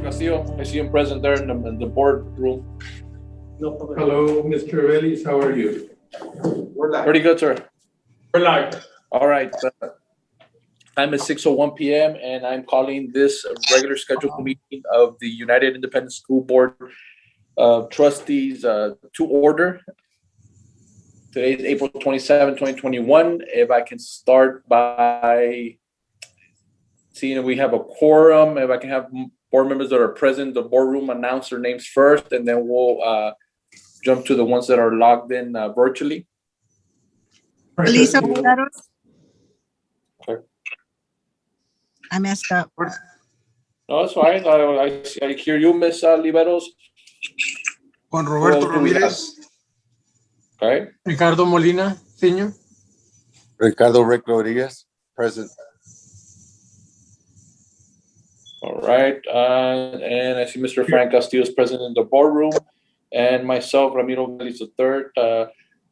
Castillo. I see him present there in the boardroom. Hello, Mr. Vélez. How are you? Pretty good, sir. We're live. All right. Time is 6:01 p.m. and I'm calling this regular scheduled meeting of the United Independent School Board Trustees to order. Today is April 27, 2021. If I can start by seeing if we have a quorum, if I can have board members that are present in the boardroom announce their names first, and then we'll jump to the ones that are logged in virtually. Lisa Oliveros. Okay. I messed up. No, that's fine. I hear you, Miss Oliveros. Juan Roberto Ramírez. Okay. Ricardo Molina, Senior. Ricardo Rick Rodriguez, present. All right. And I see Mr. Frank Castillo is present in the boardroom, and myself, Ramiro Vélez III.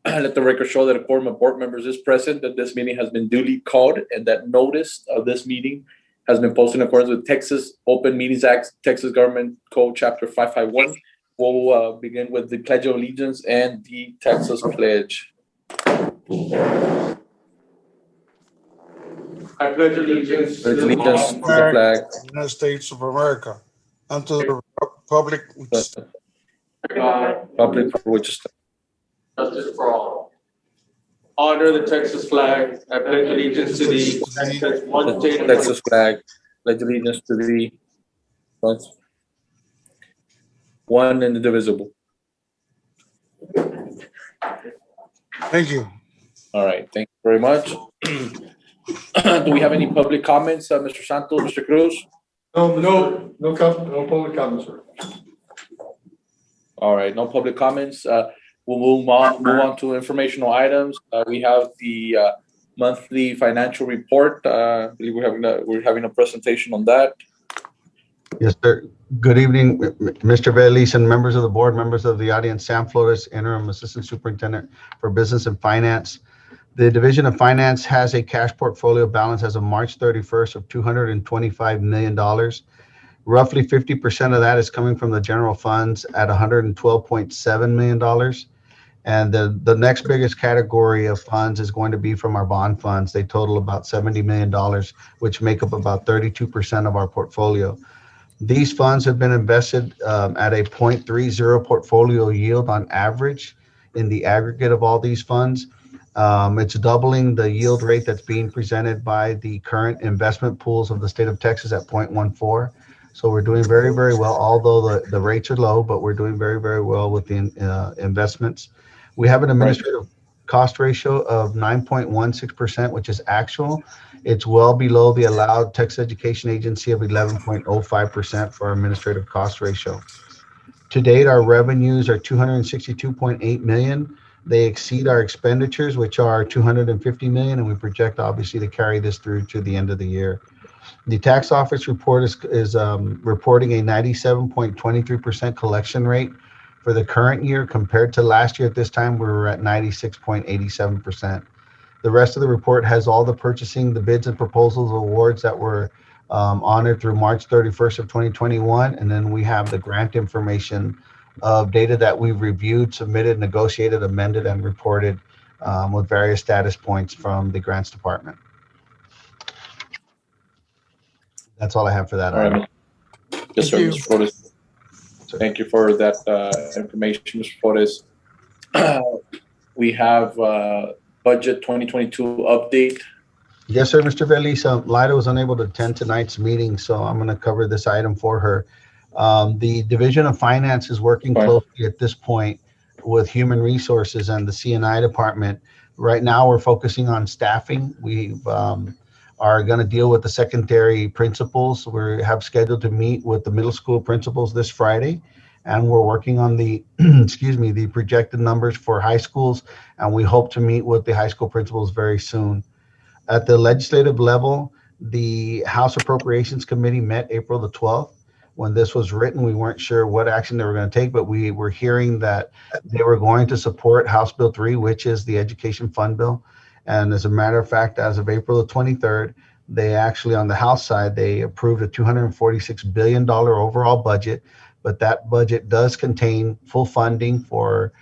Let the record show that a quorum of board members is present, that this meeting has been duly called, and that notice of this meeting has been posted in accordance with Texas Open Meetings Act, Texas Government Code, Chapter 551. We'll begin with the Pledge of Allegiance and the Texas Pledge. I pledge allegiance to the flag of the United States of America, and to the republic public for which is justice for all. Honor the Texas flag. I pledge allegiance to thee. One state. Texas flag. Pledge allegiance to thee. One and indivisible. Thank you. All right. Thank you very much. Do we have any public comments, Mr. Santos, Mr. Cruz? No public comments, sir. All right. No public comments. We'll move on to informational items. We have the monthly financial report. I believe we're having a presentation on that. Yes, sir. Good evening, Mr. Vélez and members of the board, members of the audience. Sam Flores, Interim Assistant Superintendent for Business and Finance. The Division of Finance has a cash portfolio balance as of March 31st of $225 million. Roughly 50% of that is coming from the general funds at $112.7 million. And the next biggest category of funds is going to be from our bond funds. They total about $70 million, which make up about 32% of our portfolio. These funds have been invested at a 0.30 portfolio yield on average in the aggregate of all these funds. It's doubling the yield rate that's being presented by the current investment pools of the state of Texas at 0.14. So we're doing very, very well, although the rates are low, but we're doing very, very well with the investments. We have an administrative cost ratio of 9.16%, which is actual. It's well below the allowed Texas Education Agency of 11.05% for our administrative cost ratio. To date, our revenues are $262.8 million. They exceed our expenditures, which are $250 million, and we project obviously to carry this through to the end of the year. The tax office report is reporting a 97.23% collection rate for the current year. Compared to last year at this time, we were at 96.87%. The rest of the report has all the purchasing, the bids and proposals, awards that were honored through March 31st of 2021. And then we have the grant information of data that we've reviewed, submitted, negotiated, amended, and reported with various status points from the grants department. That's all I have for that. All right. Yes, sir, Mr. Flores. Thank you for that information, Mr. Flores. We have budget 2022 update. Yes, sir, Mr. Vélez. Lyda was unable to attend tonight's meeting, so I'm going to cover this item for her. The Division of Finance is working closely at this point with Human Resources and the C&I department. Right now, we're focusing on staffing. We are going to deal with the secondary principals. We have scheduled to meet with the middle school principals this Friday, and we're working on the, the projected numbers for high schools, and we hope to meet with the high school principals very soon. At the legislative level, the House Appropriations Committee met April the 12th. When this was written, we weren't sure what action they were going to take, but we were hearing that they were going to support House Bill 3, which is the Education Fund Bill. And as a matter of fact, as of April the 23rd, They actually, on the House side, they approved a $246 billion overall budget, but that budget does contain full funding for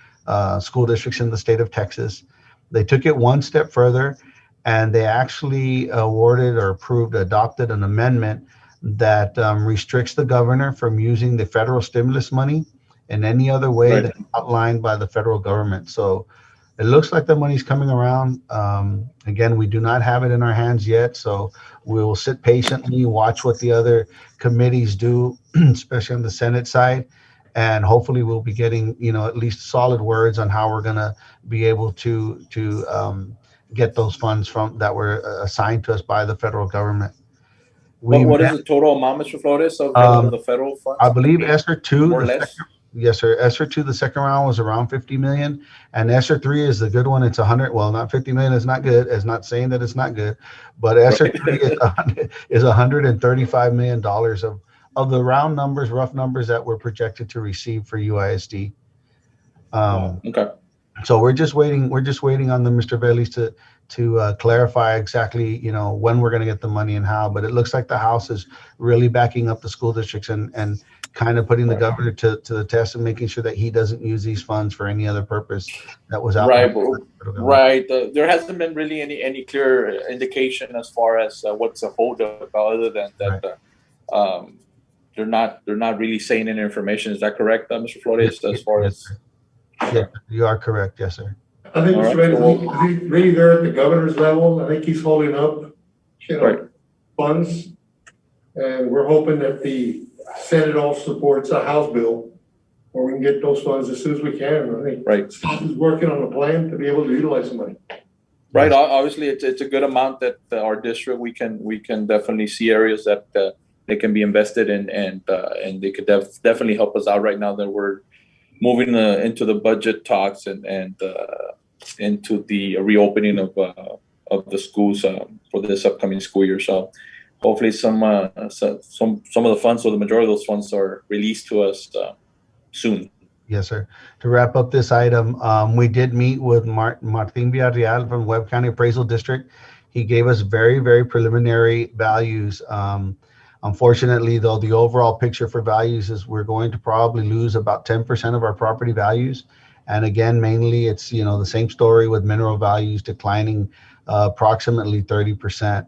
school districts in the state of Texas. They took it one step further, and they actually awarded or approved, adopted an amendment that restricts the governor from using the federal stimulus money in any other way Right. that's outlined by the federal government. So it looks like the money's coming around. Again, we do not have it in our hands yet, so we will sit patiently, watch what the other committees do, especially on the Senate side, and hopefully we'll be getting, at least solid words on how we're gonna be able to get those funds from that were assigned to us by the federal government. What is the total amount, Mr. Flores, of the federal funds? I believe ESSER 2, More or less? yes, sir. ESSER 2, the second round was around 50 million, and ESSER 3 is the good one. It's 100. Well, not 50 million is not good. It's not saying that it's not good, but ESSER 3 is $135 million of the round numbers, rough numbers that were projected to receive for UISD. Okay. So we're just waiting on the Mr. Bailey's to clarify exactly, when we're going to get the money and how. But it looks like the House is really backing up the school districts and kind of putting the governor to the test and making sure that he doesn't use these funds for any other purpose that was out. Right. There hasn't been really any clear indication as far as what's a holdup, other than that they're not really saying any information. Is that correct, Mr. Flores? Yes, as far yes, as yeah, you are correct. Yes, sir. I think, All Mr. right. Bailey, I think really there at the governor's level, I think he's holding up, Right. funds. And we're hoping that the Senate also supports a House bill where we can get those funds as soon as we can. I think Right. staff is working on a plan to be able to utilize the money. Right. Obviously, it's a good amount that our district we can definitely see areas that they can be invested in, and they could definitely help us out right now that we're moving into the budget talks and into the reopening of the schools for this upcoming school year. So hopefully some of the funds, or the majority of those funds, are released to us soon. Yes, sir. To wrap up this item, we did meet with Martin Villarreal from Webb County Appraisal District. He gave us very, very preliminary values. Unfortunately, though, the overall picture for values is we're going to probably lose about 10% of our property values. And again, mainly it's, the same story with mineral values declining approximately 30%.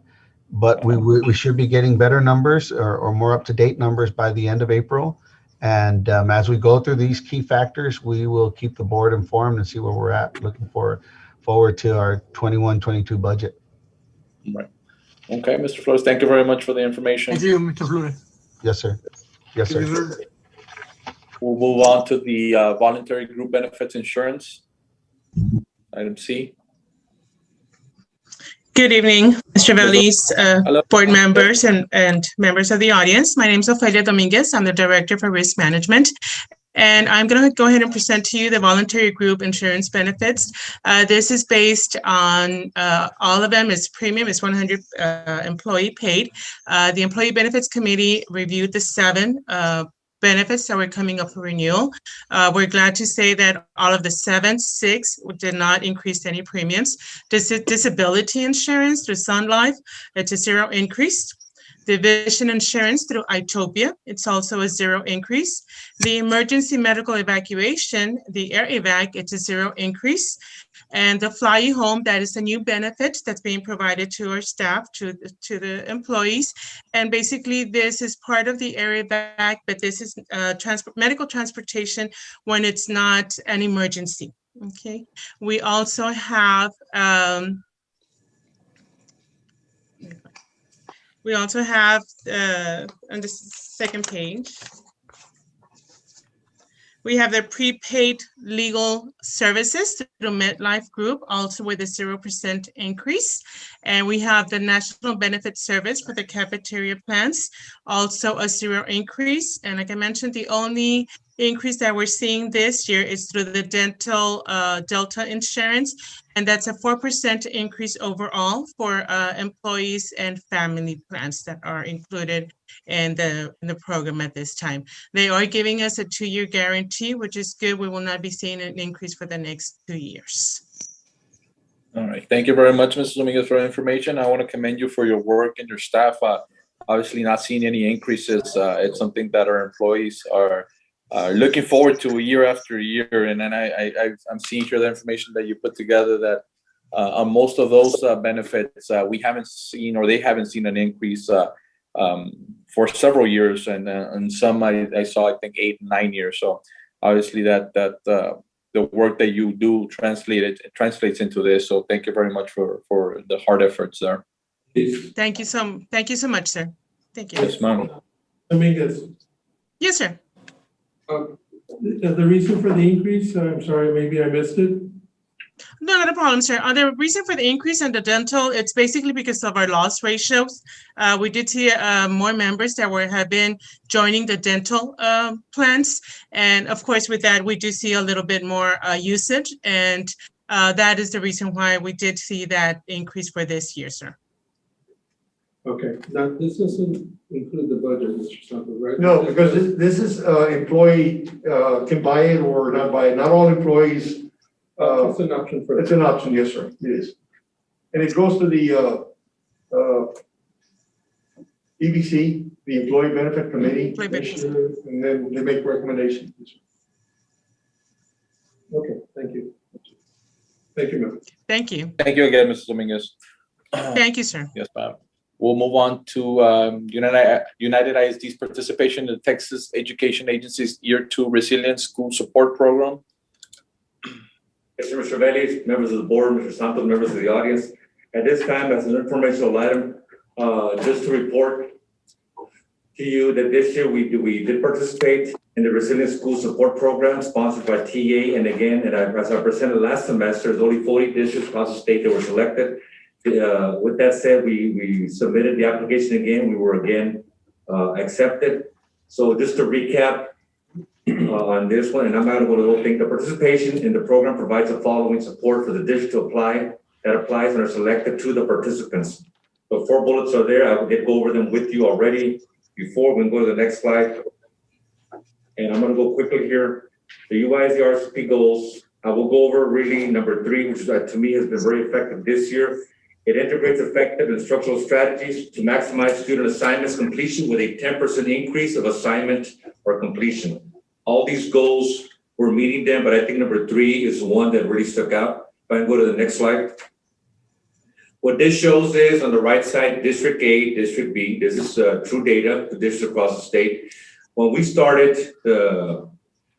But we should be getting better numbers or more up-to-date numbers by the end of April. And as we go through these key factors, we will keep the board informed and see where we're at. Looking forward to our 21-22 budget. Right. Okay, Mr. Flores, thank you very much for the information. Thank you, Mr. Flores. Yes, sir. Yes, sir. We'll move on to the voluntary group benefits insurance. Item C. Good evening, Mr. Valdez, Hello. board members and members of the audience. My name is Ofelia Dominguez. I'm the Director for Risk Management. And I'm going to go ahead and present to you the voluntary group insurance benefits. This is based on all of them. Its premium is 100 employee paid. The Employee Benefits Committee reviewed the 7 benefits that were coming up for renewal. We're glad to say that all of the 6 did not increase any premiums. Disability insurance through Sun Life, it's a 0 increase. The vision insurance through Itopia, it's also a 0 increase. The emergency medical evacuation, the Air Evac, it's a 0 increase. And the Fly You Home, that is a new benefit that's being provided to our staff, to the employees. And basically, this is part of the Air Evac, but this is medical transportation when it's not an emergency. Okay. We also have on the second page, we have the prepaid legal services through MetLife Group, also with a 0% increase. And we have the National Benefit Service for the cafeteria plans, also a 0 increase. And like I mentioned, the only increase that we're seeing this year is through the dental Delta insurance, and that's a 4% increase overall for employees and family plans that are included in the program at this time. They are giving us a 2-year guarantee, which is good. We will not be seeing an increase for the next 2 years. All right. Thank you very much, Mrs. Dominguez, for the information. I want to commend you for your work and your staff. Obviously, not seeing any increases. It's something that our employees are looking forward to year after year. And then I'm seeing here the information that you put together that on most of those benefits, we haven't seen, or they haven't seen an increase for several years. And some I saw, I think 8, 9 years. So obviously that the work that you do translates into this. So thank you very much for the hard efforts there. Thank you so much, sir. Thank you. Yes, ma'am. Dominguez, Yes, sir. the reason for the increase, I'm sorry, maybe I missed it. No, not a problem, sir. The reason for the increase in the dental, it's basically because of our loss ratios. We did see more members that have been joining the dental plans. And of course, with that, we do see a little bit more usage. And that is the reason why we did see that increase for this year, sir. Okay, now this doesn't include the budget, Mr. Santos, right? No, because this is employee can buy it or not buy it. Not all employees. It's an option for. It's an option, yes, sir. It is, and it goes to the EBC, the Employee Benefit Committee, and then they make recommendations. Okay, thank you. Thank you, ma'am. Thank you. Thank you again, Mrs. Dominguez. Thank you, sir. Yes, ma'am. We'll move on to United ISD's participation in the Texas Education Agency's Year 2 Resilient School Support Program. Yes, sir, Mr. Vélez, members of the board, Mr. Santos, members of the audience. At this time, as an informational item, just to report to you that this year we did participate in the Resilient School Support Program sponsored by TA. And again, as I presented last semester, there's only 40 districts across the state that were selected. With that said, we submitted the application again. We were again accepted. So just to recap on this one, and I'm not going to go to the whole thing. The participation in the program provides the following support for the district to apply that applies and are selected to the participants. The 4 bullets are there. I will go over them with you already before we can go to the next slide. And I'm going to go quickly here. The UISD RCP goals. I will go over really number 3, which to me has been very effective this year. It integrates effective instructional strategies to maximize student assignments completion with a 10% increase of assignment or completion. All these goals, we're meeting them, but I think number 3 is one that really stuck out. If I can go to the next slide. What this shows is on the right side, District A, District B. This is true data, the districts across the state. When we started the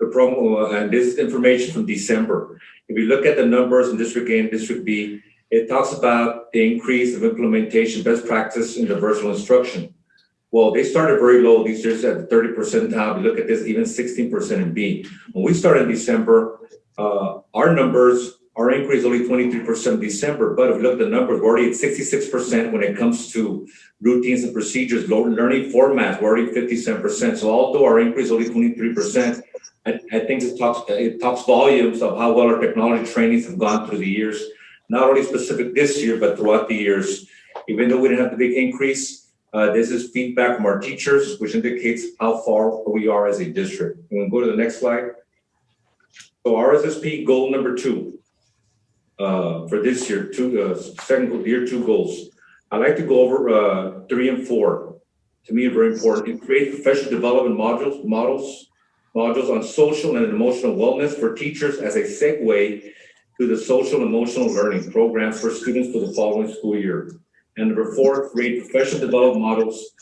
promo, and this is information from December. If you look at the numbers in District A and District B, it talks about the increase of implementation best practice in the virtual instruction. Well, they started very low. These years at 30 percentile. We look at this, even 16% in B. When we started in December, our numbers, our increase only 23% in December. But if you look at the numbers, we're already at 66% when it comes to routines and procedures, learning formats, we're already 57%. So although our increase is only 23%, I think it talks volumes of how well our technology trainings have gone through the years. Not only specific this year, but throughout the years. Even though we didn't have the big increase, this is feedback from our teachers, which indicates how far we are as a district. We can go to the next slide. So RSSP goal number 2 for this year, year 2 goals. I like to go over 3 and 4. To me, very important. It creates professional development modules on social and emotional wellness for teachers as a segue to the social and emotional learning programs for students for the following school year. And number 4, create professional development models,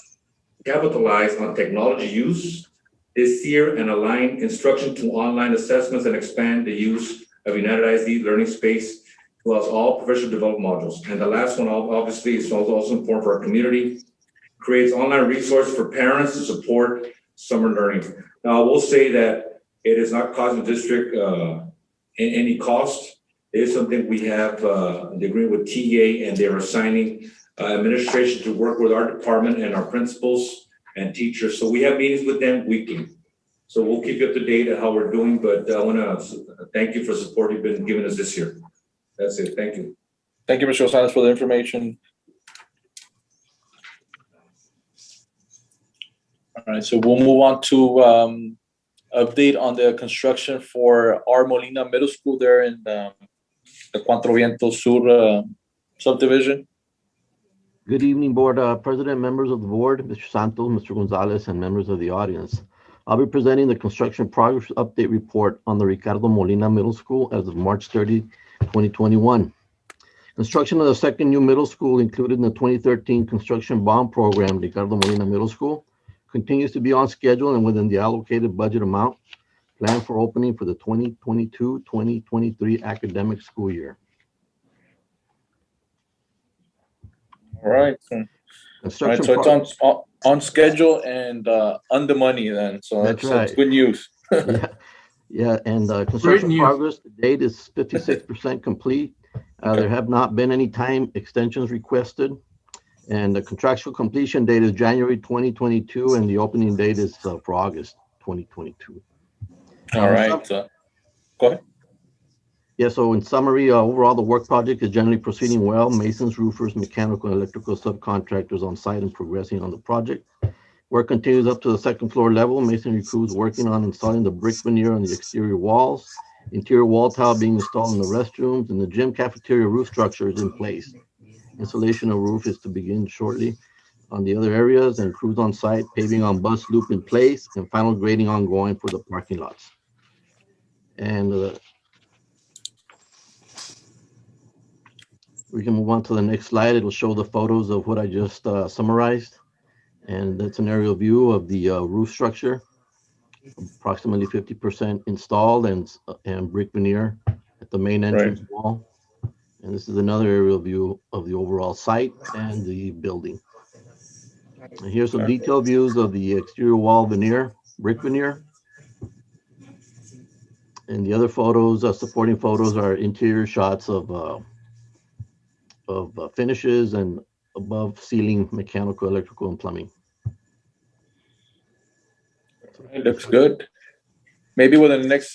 capitalize on technology use this year and align instruction to online assessments and expand the use of United ISD learning space across all professional development modules. And the last one, obviously, is also important for our community, creates online resources for parents to support summer learning. Now, I will say that it is not costing the district any cost. It is something we have the agreement with TA, and they're assigning administration to work with our department and our principals and teachers. So we have meetings with them weekly. So we'll keep you up to date on how we're doing, but I want to thank you for the support you've been giving us this year. That's it. Thank you. Thank you, Mr. Rosales, for the information. All right, so we'll move on to update on the construction for our Molina Middle School there in the Cuatro Vientos Sur subdivision. Good evening, Board President, members of the board, Mr. Santos, Mr. Gonzalez, and members of the audience. I'll be presenting the construction progress update report on the Ricardo Molina Middle School as of March 30, 2021. Construction of the second new middle school included in the 2013 construction bond program, Ricardo Molina Middle School, continues to be on schedule and within the allocated budget amount planned for opening for the 2022-2023 academic school year. All right. All right, Construction so it's on schedule and on the money then. So That's that's right. good news. Yeah, and construction news. progress to date is 56% complete. There have not been any time extensions requested. And the contractual completion date is January 2022, and the opening date is for August 2022. All right. Go ahead. Yeah, so in summary, overall, the work project is generally proceeding well. Masons, roofers, mechanical, and electrical subcontractors on site and progressing on the project. Work continues up to the second floor level. Masonry crews working on installing the brick veneer on the exterior walls. Interior wall tile being installed in the restrooms, and the gym cafeteria roof structure is in place. Installation of roof is to begin shortly on the other areas, and crews on site, paving on bus loop in place, and final grading ongoing for the parking lots. And we can move on to the next slide. It'll show the photos of what I just summarized. And that's an aerial view of the roof structure, approximately 50% installed and brick veneer at the main entrance wall. And this is another aerial view of the overall site and the building. And here's some detailed views of the exterior wall veneer, brick veneer. And the other photos, supporting photos, are interior shots of finishes and above ceiling mechanical, electrical, and plumbing. It looks good. Maybe within the next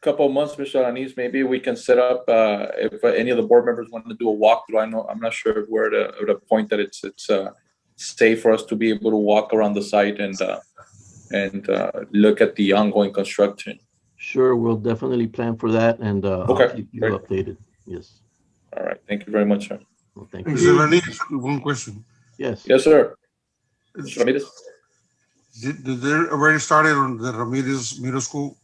couple of months, Mr. Alanis, maybe we can set up if any of the board members want to do a walkthrough. I'm not sure if we're at a point that it's safe for us to be able to walk around the site and look at the ongoing construction. Sure, we'll definitely plan for that, and Okay. I'll keep you updated. Yes. All right. Thank you very much, sir. Well, thank you. Mr. Lanis, one question. Yes. Yes, sir. Mr. Ramirez? Did they already started on the Ramirez Middle School?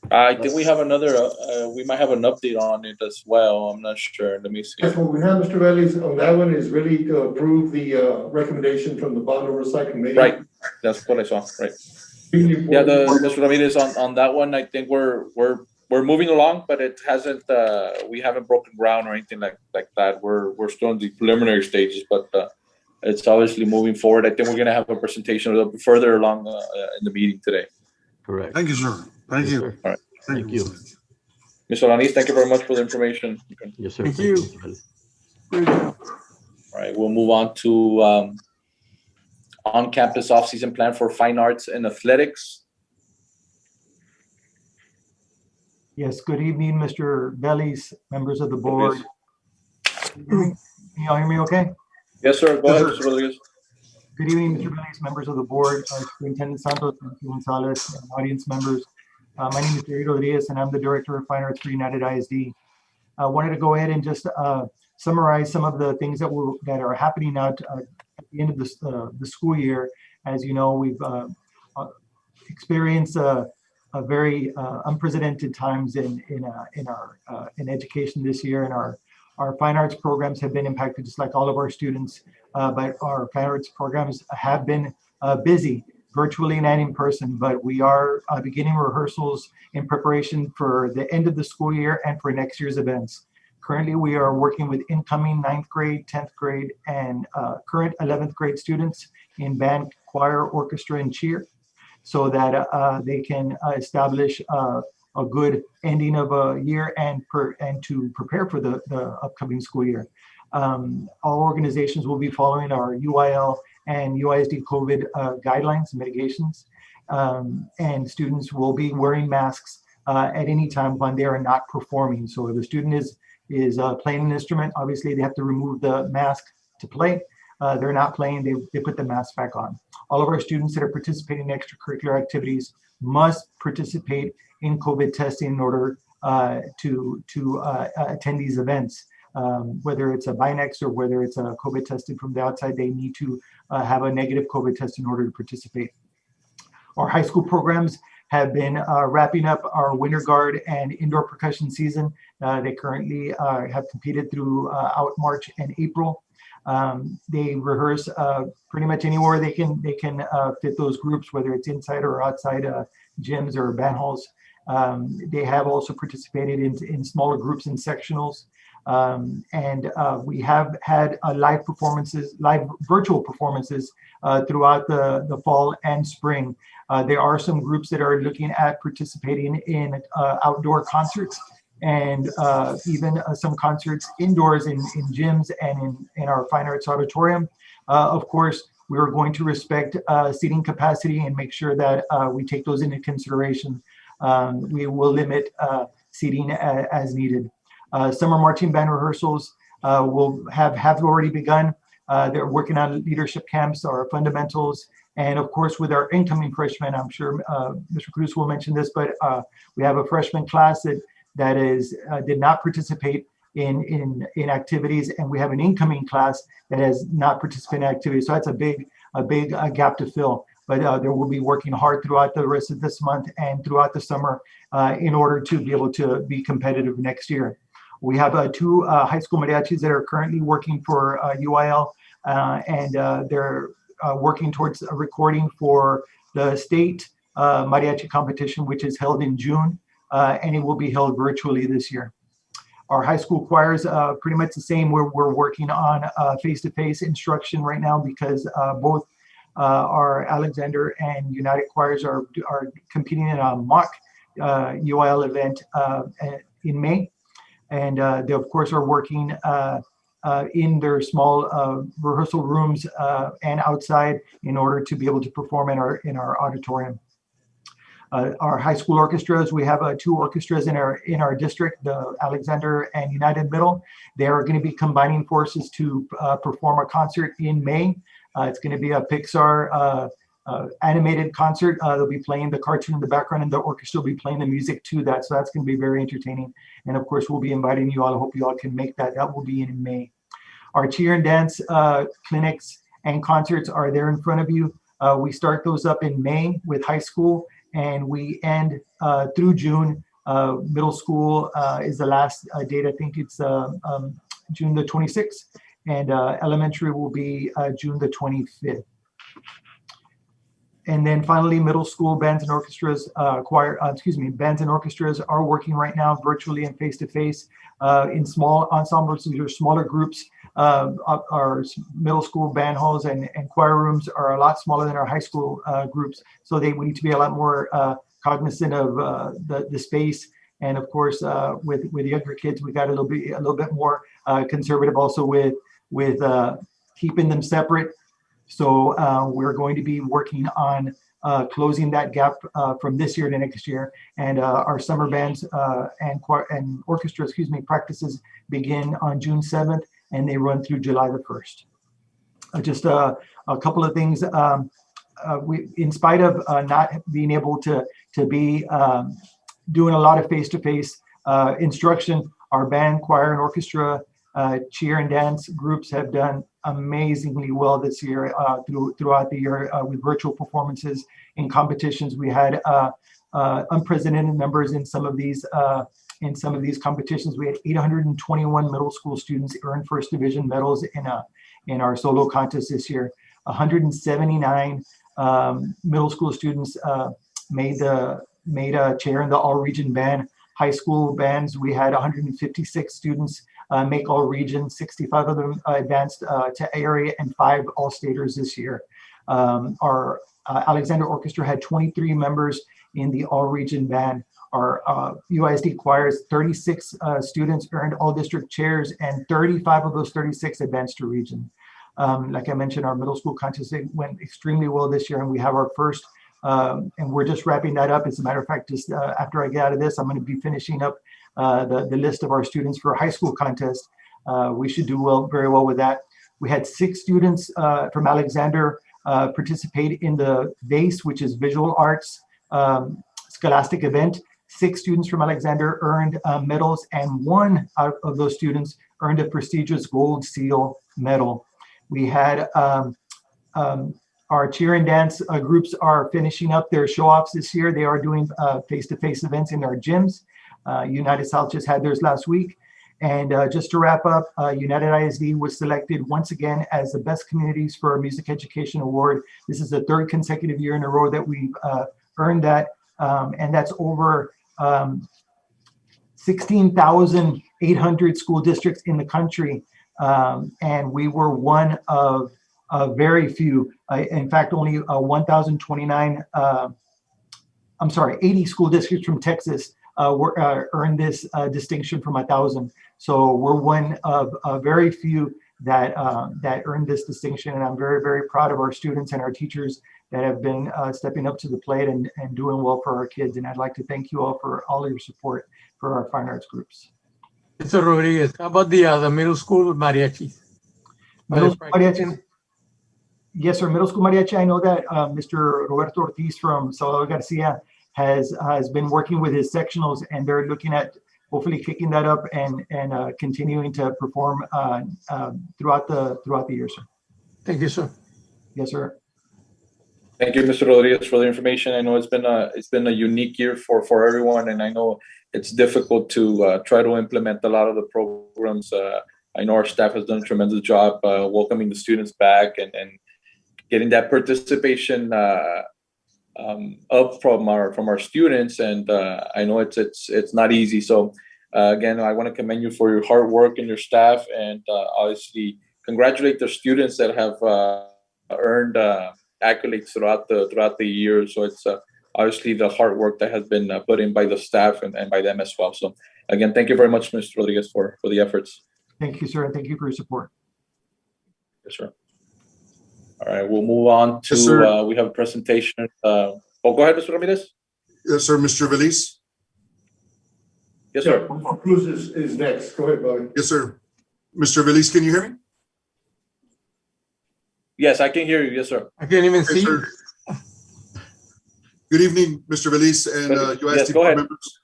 I think we have another, we might have an update on it as well. I'm not sure. Let me see. Yes, what we have, Mr. Vélez, on that one is really to approve the recommendation from the Bond Oversight Committee. Right. That's what I saw. Right. Yeah, Mr. Ramirez, on that one, I think we're moving along, but it hasn't, we haven't broken ground or anything like that. We're still in the preliminary stages, but it's obviously moving forward. I think we're going to have a presentation a little bit further along in the meeting today. Correct. Thank you, sir. Thank Yes, you. sir. All right. Thank you. Mr. Alanis, thank you very much for the information. Yes, sir. Thank you. All right, we'll move on to on-campus off-season plan for fine arts and athletics. Yes, good evening, Mr. Vélez, members of the board. Can you all hear me okay? Yes, sir. Go ahead, Mr. Rodriguez. Good evening, Mr. Vélez, members of the board, Superintendent Santos, Mr. Gonzalez, and audience members. My name is Jerry Rodriguez, and I'm the Director of Fine Arts for United ISD. I wanted to go ahead and just summarize some of the things that are happening now at the end of the school year. As you know, we've experienced a very unprecedented times in education this year, and our fine arts programs have been impacted just like all of our students. But our fine arts programs have been busy, virtually and in person, but we are beginning rehearsals in preparation for the end of the school year and for next year's events. Currently, we are working with incoming 9th grade, 10th grade, and current 11th grade students in band, choir, orchestra, and cheer, so that they can establish a good ending of a year and to prepare for the upcoming school year. All organizations will be following our UIL and UISD COVID guidelines and mitigations, and students will be wearing masks at any time when they are not performing. So if a student is playing an instrument, obviously they have to remove the mask to play. They're not playing, they put the mask back on. All of our students that are participating in extracurricular activities must participate in COVID testing in order attend these events. Whether it's a Binex or whether it's a COVID tested from the outside, they need to have a negative COVID test in order to participate. Our high school programs have been wrapping up our winter guard and indoor percussion season. They currently have competed throughout March and April. They rehearse pretty much anywhere they can fit those groups, whether it's inside or outside gyms or band halls. They have also participated in smaller groups and sectionals. We have had live virtual performances throughout the fall and spring. There are some groups that are looking at participating in outdoor concerts and even some concerts indoors in gyms and in our Fine Arts Auditorium. Of course, we are going to respect seating capacity and make sure that we take those into consideration. We will limit seating as needed. Summer marching band rehearsals will have already begun. They're working on leadership camps, our fundamentals, and of course with our incoming freshmen, I'm sure Mr. Cruz will mention this, but we have a freshman class that did not participate in activities, and we have an incoming class that has not participated in activities. So that's a big gap to fill. But they will be working hard throughout the rest of this month and throughout the summer in order to be able to be competitive next year. We have two high school mariachis that are currently working for UIL, and they're working towards a recording for the state mariachi competition, which is held in June, and it will be held virtually this year. Our high school choirs, pretty much the same. We're working on face-to-face instruction right now because both our Alexander and United choirs are competing in a mock UIL event in May. And they, of course, are working in their small rehearsal rooms and outside in order to be able to perform in our auditorium. Our high school orchestras, we have two orchestras in our district, the Alexander and United Middle. They are going to be combining forces to perform a concert in May. It's going to be a Pixar animated concert. They'll be playing the cartoon in the background, and the orchestra will be playing the music to that. So that's going to be very entertaining. And of course, we'll be inviting you all. I hope you all can make that. That will be in May. Our cheer and dance clinics and concerts are there in front of you. We start those up in May with high school, and we end through June. Middle school is the last date. I think it's June the 26th, and elementary will be June the 25th. And then finally, middle school bands and orchestras, bands and orchestras are working right now virtually and face-to-face in small ensembles. These are smaller groups. Our middle school band halls and choir rooms are a lot smaller than our high school groups. So we need to be a lot more cognizant of the space. And of course, with younger kids, we got a little bit more conservative also with keeping them separate. So we're going to be working on closing that gap from this year to next year. And our summer bands and orchestra, practices begin on June 7th, and they run through July the 1st. Just a couple of things. We, in spite of not being able to be doing a lot of face-to-face instruction, our band, choir, and orchestra, cheer and dance groups have done amazingly well this year throughout the year with virtual performances in competitions. We had unprecedented numbers in some of these competitions. We had 821 middle school students earn first division medals in our solo contest this year. 179 middle school students made a chair in the all region band. High school bands, we had 156 students make all regions, 65 of them advanced to area, and 5 all-staters this year. Our Alexander Orchestra had 23 members in the all-region band. Our UISD choirs, 36 students earned all-district chairs, and 35 of those 36 advanced to region. Like I mentioned, our middle school contest went extremely well this year, and we have our first, and we're just wrapping that up. As a matter of fact, just after I get out of this, I'm going to be finishing up the list of our students for a high school contest. We should do very well with that. We had 6 students from Alexander participate in the VACE, which is Visual Arts Scholastic Event. 6 students from Alexander earned medals, and 1 out of those students earned a prestigious Gold Seal medal. We had our cheer and dance groups are finishing up their show-offs this year. They are doing face-to-face events in our gyms. United South just had theirs last week. And just to wrap up, United ISD was selected once again as the Best Communities for Music Education Award. This is the 3rd consecutive year in a row that we've earned that. And that's over 16,800 school districts in the country. And we were one of very few. In fact, only 1,029, 80 school districts from Texas earned this distinction from 1,000. So we're one of very few that earned this distinction, and I'm very, very proud of our students and our teachers that have been stepping up to the plate and doing well for our kids. And I'd like to thank you all for all your support for our fine arts groups. Mr. Rodriguez, how about the middle school mariachis? Middle school mariachis. Yes, sir. Middle school mariachi. I know that Mr. Roberto Ortiz from Salvador Garcia has been working with his sectionals, and they're looking at hopefully kicking that up and continuing to perform throughout the year, sir. Thank you, sir. Yes, sir. Thank you, Mr. Rodriguez, for the information. I know it's been a unique year for everyone, and I know it's difficult to try to implement a lot of the programs. I know our staff has done a tremendous job welcoming the students back and getting that participation up from our students, and I know it's not easy. So again, I want to commend you for your hard work and your staff, and obviously congratulate the students that have earned accolades throughout the year. So it's obviously the hard work that has been put in by the staff and by them as well. So again, thank you very much, Mr. Rodriguez, for the efforts. Thank you, sir, and thank you for your support. Yes, sir. All right, we'll move on to, yes, we have a presentation. Go ahead, Mr. Ramirez. Yes, sir. Mr. Veliz. Yes, sir. Cruz is next. Go ahead, Bobby. Yes, sir. Mr. Veliz, can you hear me? Yes, I can hear you. Yes, sir. I can't even see. Sir. Good evening, Mr. Veliz and UISD board members.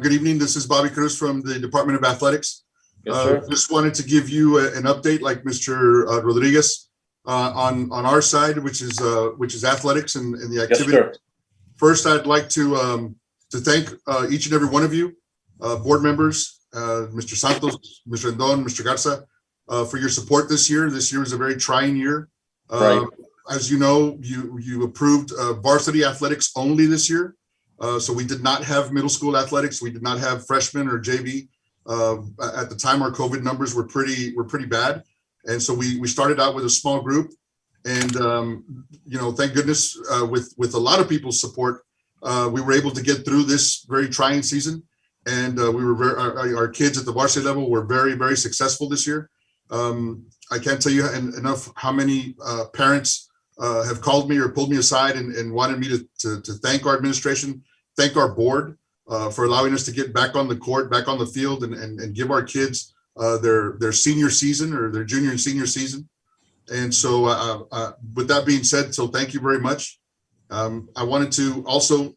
Good evening. This is Bobby Cruz from the Department of Athletics. Yes, sir. Just wanted to give you an update, like Mr. Rodriguez, on our side, which is athletics and the activity. Yes, sir. First, I'd like to thank each and every one of you, board members, Mr. Santos, Mr. Rendon, Mr. Garza, for your support this year. This year was a very trying year. Right. As you know, you approved varsity athletics only this year. So we did not have middle school athletics. We did not have freshmen or JV. At the time, our COVID numbers were pretty bad. And so we started out with a small group, and thank goodness with a lot of people's support, we were able to get through this very trying season. And our kids at the varsity level were very, very successful this year. I can't tell you enough how many parents have called me or pulled me aside and wanted me to thank our administration, thank our board for allowing us to get back on the court, back on the field, and give our kids their senior season or their junior and senior season. And so with that being said, so thank you very much. I wanted to also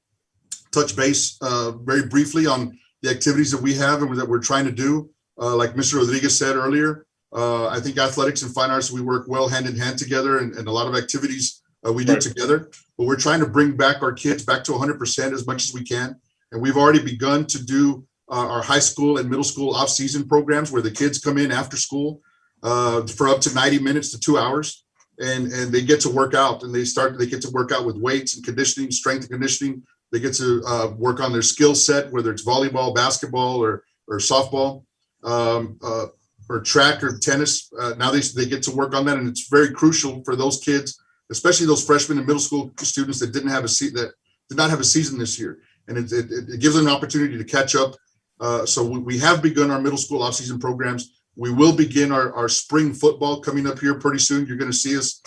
touch base very briefly on the activities that we have and that we're trying to do. Like Mr. Rodriguez said earlier, I think athletics and fine arts, we work well hand in hand together, and a lot of activities we do together. But we're trying to bring back our kids back to 100% as much as we can. And we've already begun to do our high school and middle school off-season programs where the kids come in after school for up to 90 minutes to 2 hours, and they get to work out, and they get to work out with weights and conditioning, strength and conditioning. They get to work on their skill set, whether it's volleyball, basketball, or softball, or track or tennis. Now they get to work on that, and it's very crucial for those kids, especially those freshmen and middle school students that did not have a season this year. And it gives them an opportunity to catch up. So we have begun our middle school off-season programs. We will begin our spring football coming up here pretty soon. You're going to see us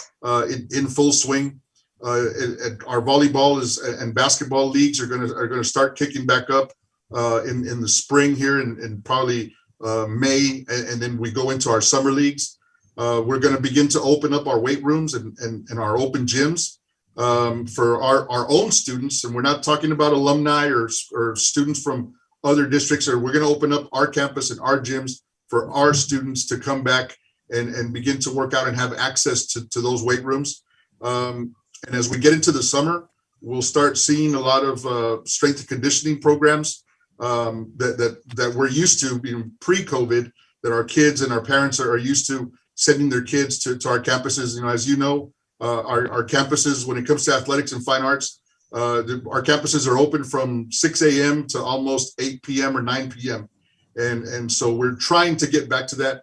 in full swing. Our volleyball and basketball leagues are going to start kicking back up in the spring here in probably May, and then we go into our summer leagues. We're going to begin to open up our weight rooms and our open gyms. for our own students, and we're not talking about alumni or students from other districts, or we're going to open up our campus and our gyms for our students to come back and begin to work out and have access to those weight rooms. And as we get into the summer, we'll start seeing a lot of strength and conditioning programs that we're used to being pre-COVID, that our kids and our parents are used to sending their kids to our campuses. You know, as you know, our campuses, when it comes to athletics and fine arts, our campuses are open from 6 a.m. to almost 8 p.m. or 9 p.m. And so we're trying to get back to that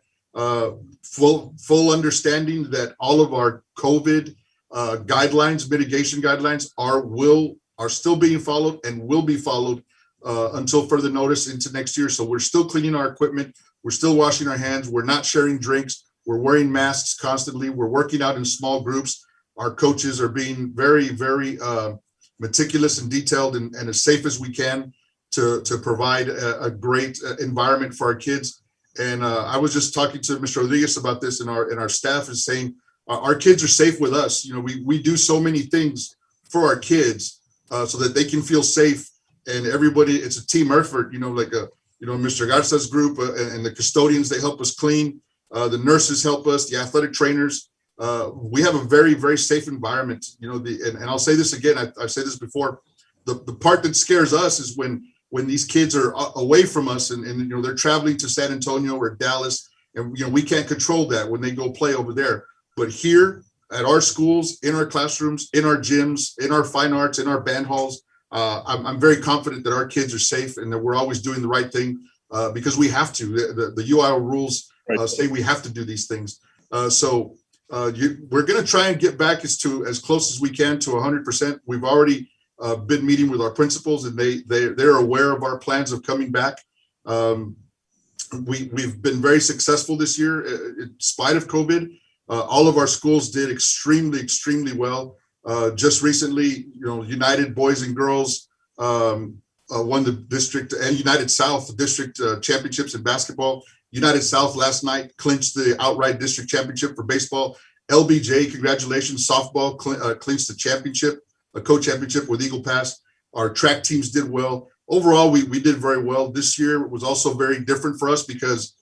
full understanding that all of our COVID guidelines, mitigation guidelines are still being followed and will be followed until further notice into next year. So we're still cleaning our equipment. We're still washing our hands. We're not sharing drinks. We're wearing masks constantly. We're working out in small groups. Our coaches are being very, very meticulous and detailed and as safe as we can to provide a great environment for our kids. And I was just talking to Mr. Rodriguez about this, and our staff is saying our kids are safe with us. You know, we do so many things for our kids so that they can feel safe, and everybody, it's a team effort, you know, like Mr. Garza's group and the custodians, they help us clean. The nurses help us, the athletic trainers. We have a very, very safe environment. You know, and I'll say this again, I've said this before, the part that scares us is when these kids are away from us and you know, they're traveling to San Antonio or Dallas, and you know, we can't control that when they go play over there. But here at our schools, in our classrooms, in our gyms, in our fine arts, in our band halls, I'm very confident that our kids are safe and that we're always doing the right thing because we have to. The UIL rules say we have to do these things. So we're going to try and get back as close as we can to 100%. We've already been meeting with our principals, and they're aware of our plans of coming back. We've been very successful this year in spite of COVID. All of our schools did extremely, extremely well. Just recently, you know, United Boys and Girls won the district, and United South district championships in basketball. United South last night clinched the outright district championship for baseball. LBJ, congratulations, softball clinched the championship, a co-championship with Eagle Pass. Our track teams did well. Overall, we did very well. This year was also very different for us because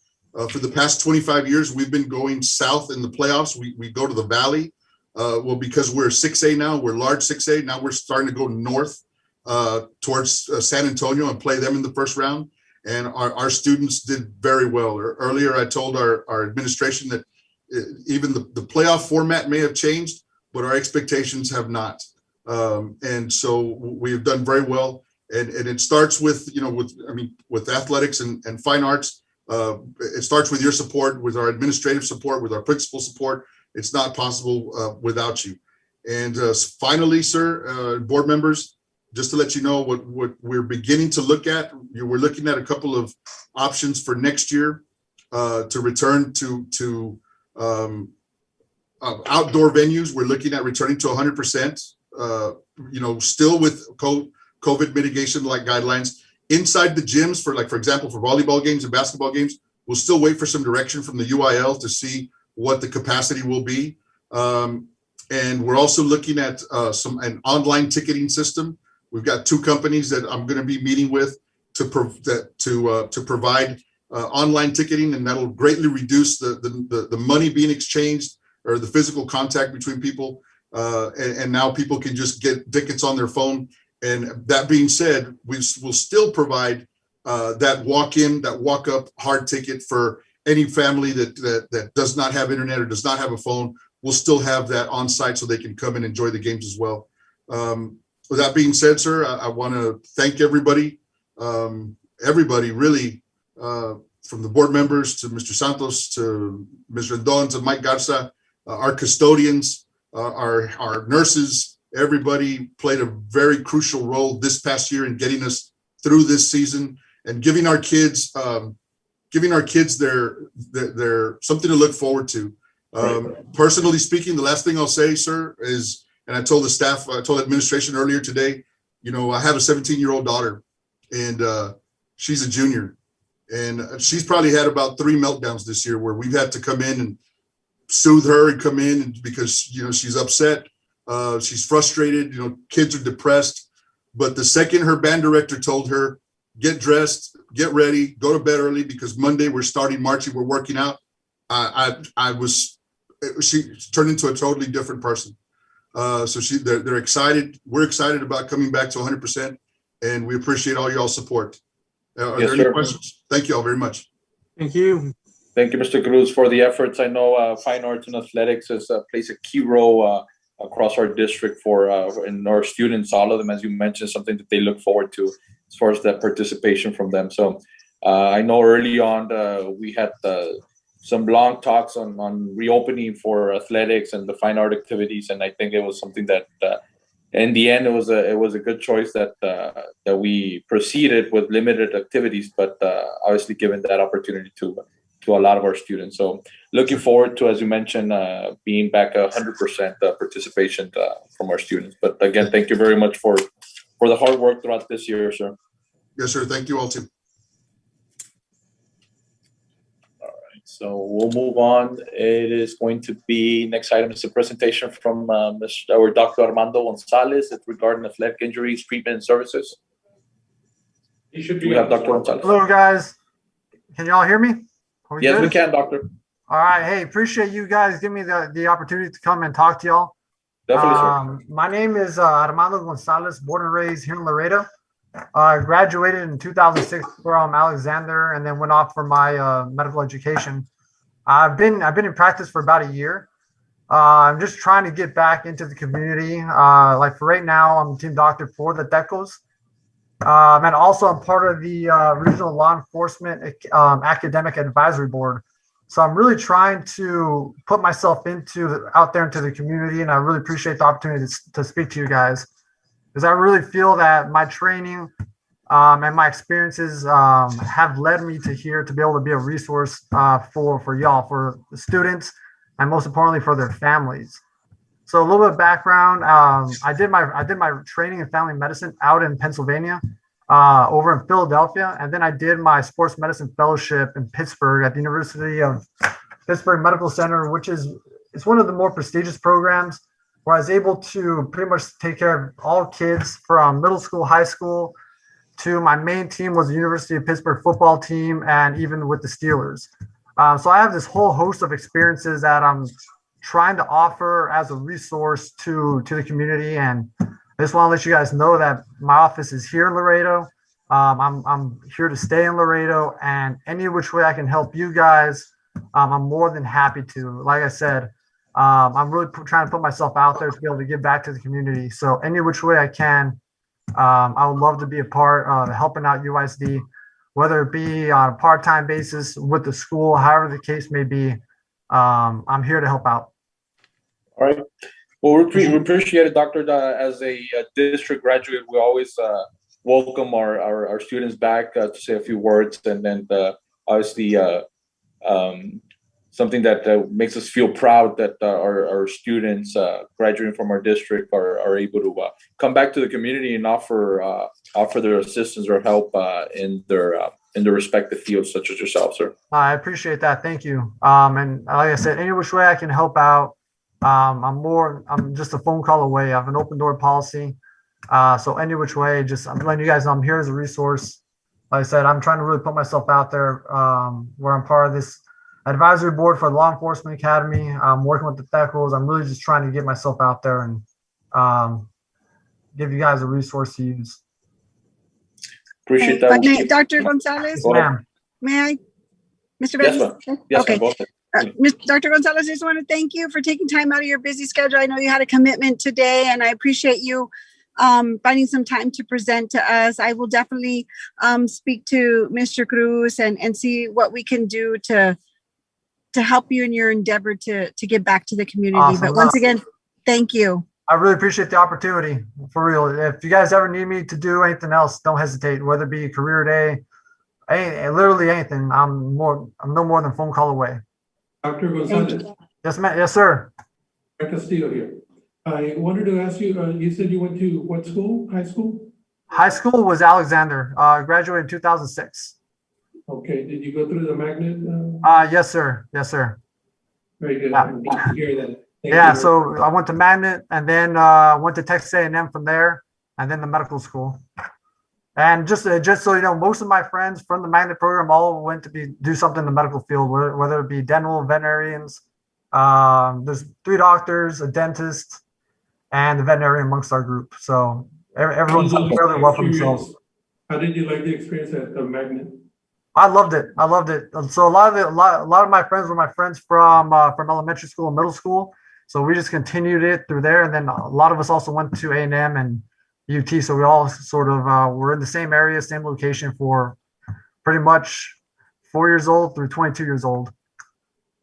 for the past 25 years, we've been going south in the playoffs. We go to the Valley. Well, because we're 6A now, we're large 6A. Now we're starting to go north towards San Antonio and play them in the first round. And our students did very well. Earlier, I told our administration that even the playoff format may have changed, but our expectations have not. And so we've done very well. And it starts with, you know, with athletics and fine arts. It starts with your support, with our administrative support, with our principal support. It's not possible without you. And finally, sir, board members, just to let you know what we're beginning to look at, we're looking at a couple of options for next year to return to outdoor venues. We're looking at returning to 100%, you know, still with COVID mitigation like guidelines. Inside the gyms, for example, for volleyball games and basketball games, we'll still wait for some direction from the UIL to see what the capacity will be. And we're also looking at an online ticketing system. We've got two companies that I'm going to be meeting with to provide online ticketing, and that'll greatly reduce the money being exchanged or the physical contact between people. And now people can just get tickets on their phone. And that being said, we will still provide that walk-in, that walk-up hard ticket for any family that does not have internet or does not have a phone. We'll still have that on site so they can come and enjoy the games as well. With that being said, sir, I want to thank everybody really, from the board members to Mr. Santos, to Mr. Rendon, to Mike Garza, our custodians, our nurses. Everybody played a very crucial role this past year in getting us through this season and giving our kids their something to look forward to. Personally speaking, the last thing I'll say, sir, is, and I told the staff, I told administration earlier today, you know, I have a 17-year-old daughter, and she's a junior, and she's probably had about 3 meltdowns this year where we've had to come in and soothe her and come in because, you know, she's upset. She's frustrated. Kids are depressed. But the second her band director told her, get dressed, get ready, go to bed early because Monday we're starting marching, we're working out. She turned into a totally different person. So they're excited. We're excited about coming back to 100%, and we appreciate all y'all's support. Are there any questions? Thank you all very much. Thank you. Thank you, Mr. Cruz, for the efforts. I know Fine Arts and Athletics plays a key role across our district and our students, all of them, as you mentioned, something that they look forward to as far as that participation from them. So I know early on we had some long talks on reopening for athletics and the fine art activities, and I think it was something that in the end it was a good choice that we proceeded with limited activities, but obviously given that opportunity to a lot of our students. So looking forward to, as you mentioned, being back 100% participation from our students. But again, thank you very much for the hard work throughout this year, sir. Yes, sir. Thank you all too. So we'll move on. It is going to be, next item is a presentation from Dr. Armando Gonzalez regarding athletic injuries, treatment, and services. We have Dr. Gonzalez. Hello, guys. Can y'all hear me? Yes, we can, doctor. All right. Hey, appreciate you guys giving me the opportunity to come and talk to y'all. Definitely, sir. My name is Armando Gonzalez, born and raised here in Laredo. I graduated in 2006 from Alexander and then went off for my medical education. I've been in practice for about a year. I'm just trying to get back into the community. Like for right now, I'm team doctor for the Tecos. And also I'm part of the Regional Law Enforcement Academic Advisory Board. So I'm really trying to put myself out there into the community, and I really appreciate the opportunity to speak to you guys. Because I really feel that my training and my experiences have led me to here to be able to be a resource for y'all, for the students, and most importantly for their families. So a little bit of background: I did my training in family medicine out in Pennsylvania, over in Philadelphia, and then I did my sports medicine fellowship in Pittsburgh at the University of Pittsburgh Medical Center, which it's one of the more prestigious programs, where I was able to pretty much take care of all kids from middle school, high school, to my main team was the University of Pittsburgh football team, and even with the Steelers. So I have this whole host of experiences that I'm trying to offer as a resource to the community. And I just want to let you guys know that my office is here in Laredo. I'm here to stay in Laredo, and any which way I can help you guys, I'm more than happy to. Like I said, I'm really trying to put myself out there to be able to give back to the community. So any which way I can, I would love to be a part of helping out UISD, whether it be on a part-time basis with the school, however the case may be. I'm here to help out. All right. Well, we appreciate it, Doctor. As a district graduate, we always welcome our students back to say a few words, and then obviously something that makes us feel proud that our students graduating from our district are able to come back to the community and offer their assistance or help in their respective fields, such as yourself, sir. I appreciate that. Thank you. And like I said, any which way I can help out, I'm just a phone call away. I have an open door policy. So any which way, I'm letting you guys know I'm here as a resource. Like I said, I'm trying to really put myself out there, where I'm part of this advisory board for the Law Enforcement Academy. I'm working with the Tecos. I'm really just trying to get myself out there and give you guys a resource to use. Appreciate that. Dr. Gonzalez, Ma'am. may I? Mr. Yes, Bailey? ma'am. Yes, Okay. ma'am. Dr. Gonzalez, I just want to thank you for taking time out of your busy schedule. I know you had a commitment today, and I appreciate you finding some time to present to us. I will definitely speak to Mr. Cruz and see what we can do to help you in your endeavor to get back to the community. Awesome. But once again, thank you. I really appreciate the opportunity, for real. If you guys ever need me to do anything else, don't hesitate, whether it be career day, literally anything. I'm no more than a phone call away. Dr. Gonzalez. Yes, ma'am. Yes, sir. Castillo here. I wanted to ask you, you said you went to what school? High school? High school was Alexander. Graduated in 2006. Okay. Did you go through the magnet? Yes, sir. Yes, sir. Very good. Yeah. I'm glad to hear that. Yeah, so I went to Magnet and then went to Texas A&M from there, and then the medical school. And just so you know, most of my friends from the Magnet program all went to do something in the medical field, whether it be dental, veterinarians. There's 3 doctors, a dentist, and the veterinarian amongst our group. So everyone's fairly well for themselves. How did you like the experience at the Magnet? I loved it. So a lot of my friends were my friends from elementary school and middle school. So we just continued it through there, and then a lot of us also went to A&M and UT. So we all sort of were in the same area, same location for pretty much 4 years old through 22 years old.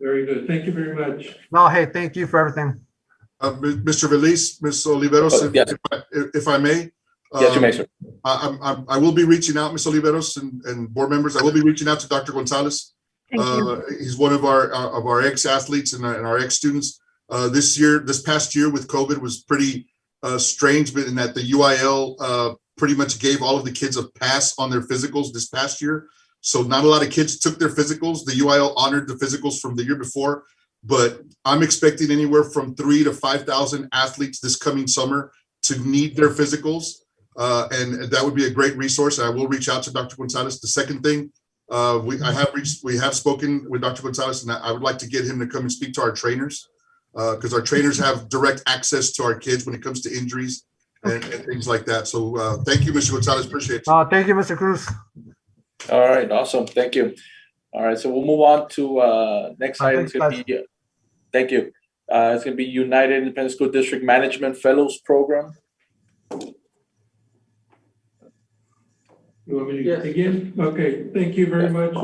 Very good. Thank you very much. No, hey, thank you for everything. Mr. Veliz, Ms. Oliveros, yes. if I may. Yes, you may, sir. I will be reaching out, Ms. Oliveros and board members. I will be reaching out to Dr. Gonzalez. He's one of our ex-athletes and our ex-students. This past year with COVID was pretty strange, but in that the UIL pretty much gave all of the kids a pass on their physicals this past year. So not a lot of kids took their physicals. The UIL honored the physicals from the year before, but I'm expecting anywhere from 3,000 to 5,000 athletes this coming summer to need their physicals. And that would be a great resource. I will reach out to Dr. Gonzalez. The second thing, we have spoken with Dr. Gonzalez, and I would like to get him to come and speak to our trainers, because our trainers have direct access to our kids when it comes to injuries and things like that. So thank you, Mr. Gonzalez. Appreciate it. Thank you, Mr. Cruz. All right, awesome. Thank you. All right, so we'll move on to next item. Thank you. It's going to be United Independent School District Management Fellows Program. You want me to begin? Okay, thank you very much.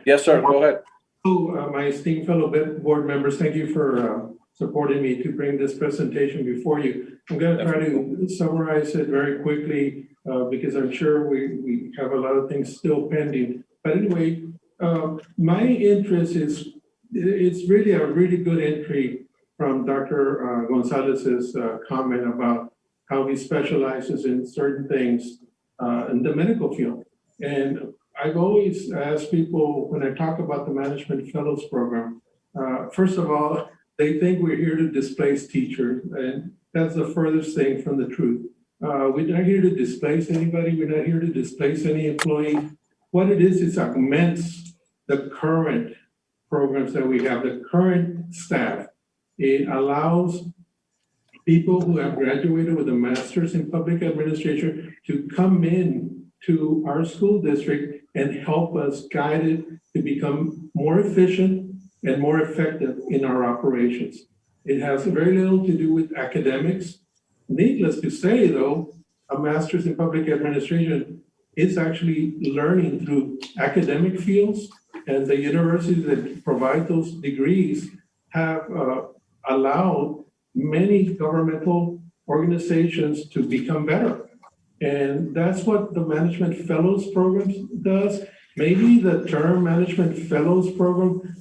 Yes, sir, go ahead. My esteemed fellow board members, thank you for supporting me to bring this presentation before you. I'm going to try to summarize it very quickly because I'm sure we have a lot of things still pending. But anyway, my interest is, it's really a really good entry from Dr. Gonzalez's comment about how he specializes in certain things in the medical field. And I've always asked people when I talk about the Management Fellows Program, first of all, they think we're here to displace teachers, and that's the furthest thing from the truth. We're not here to displace anybody. We're not here to displace any employee. What it is augments the current programs that we have, the current staff. It allows people who have graduated with a master's in public administration to come in to our school district and help us guide it to become more efficient and more effective in our operations. It has very little to do with academics. Needless to say, though, a master's in public administration is actually learning through academic fields, and the universities that provide those degrees have allowed many governmental organizations to become better. And that's what the Management Fellows Program does. Maybe the term Management Fellows Program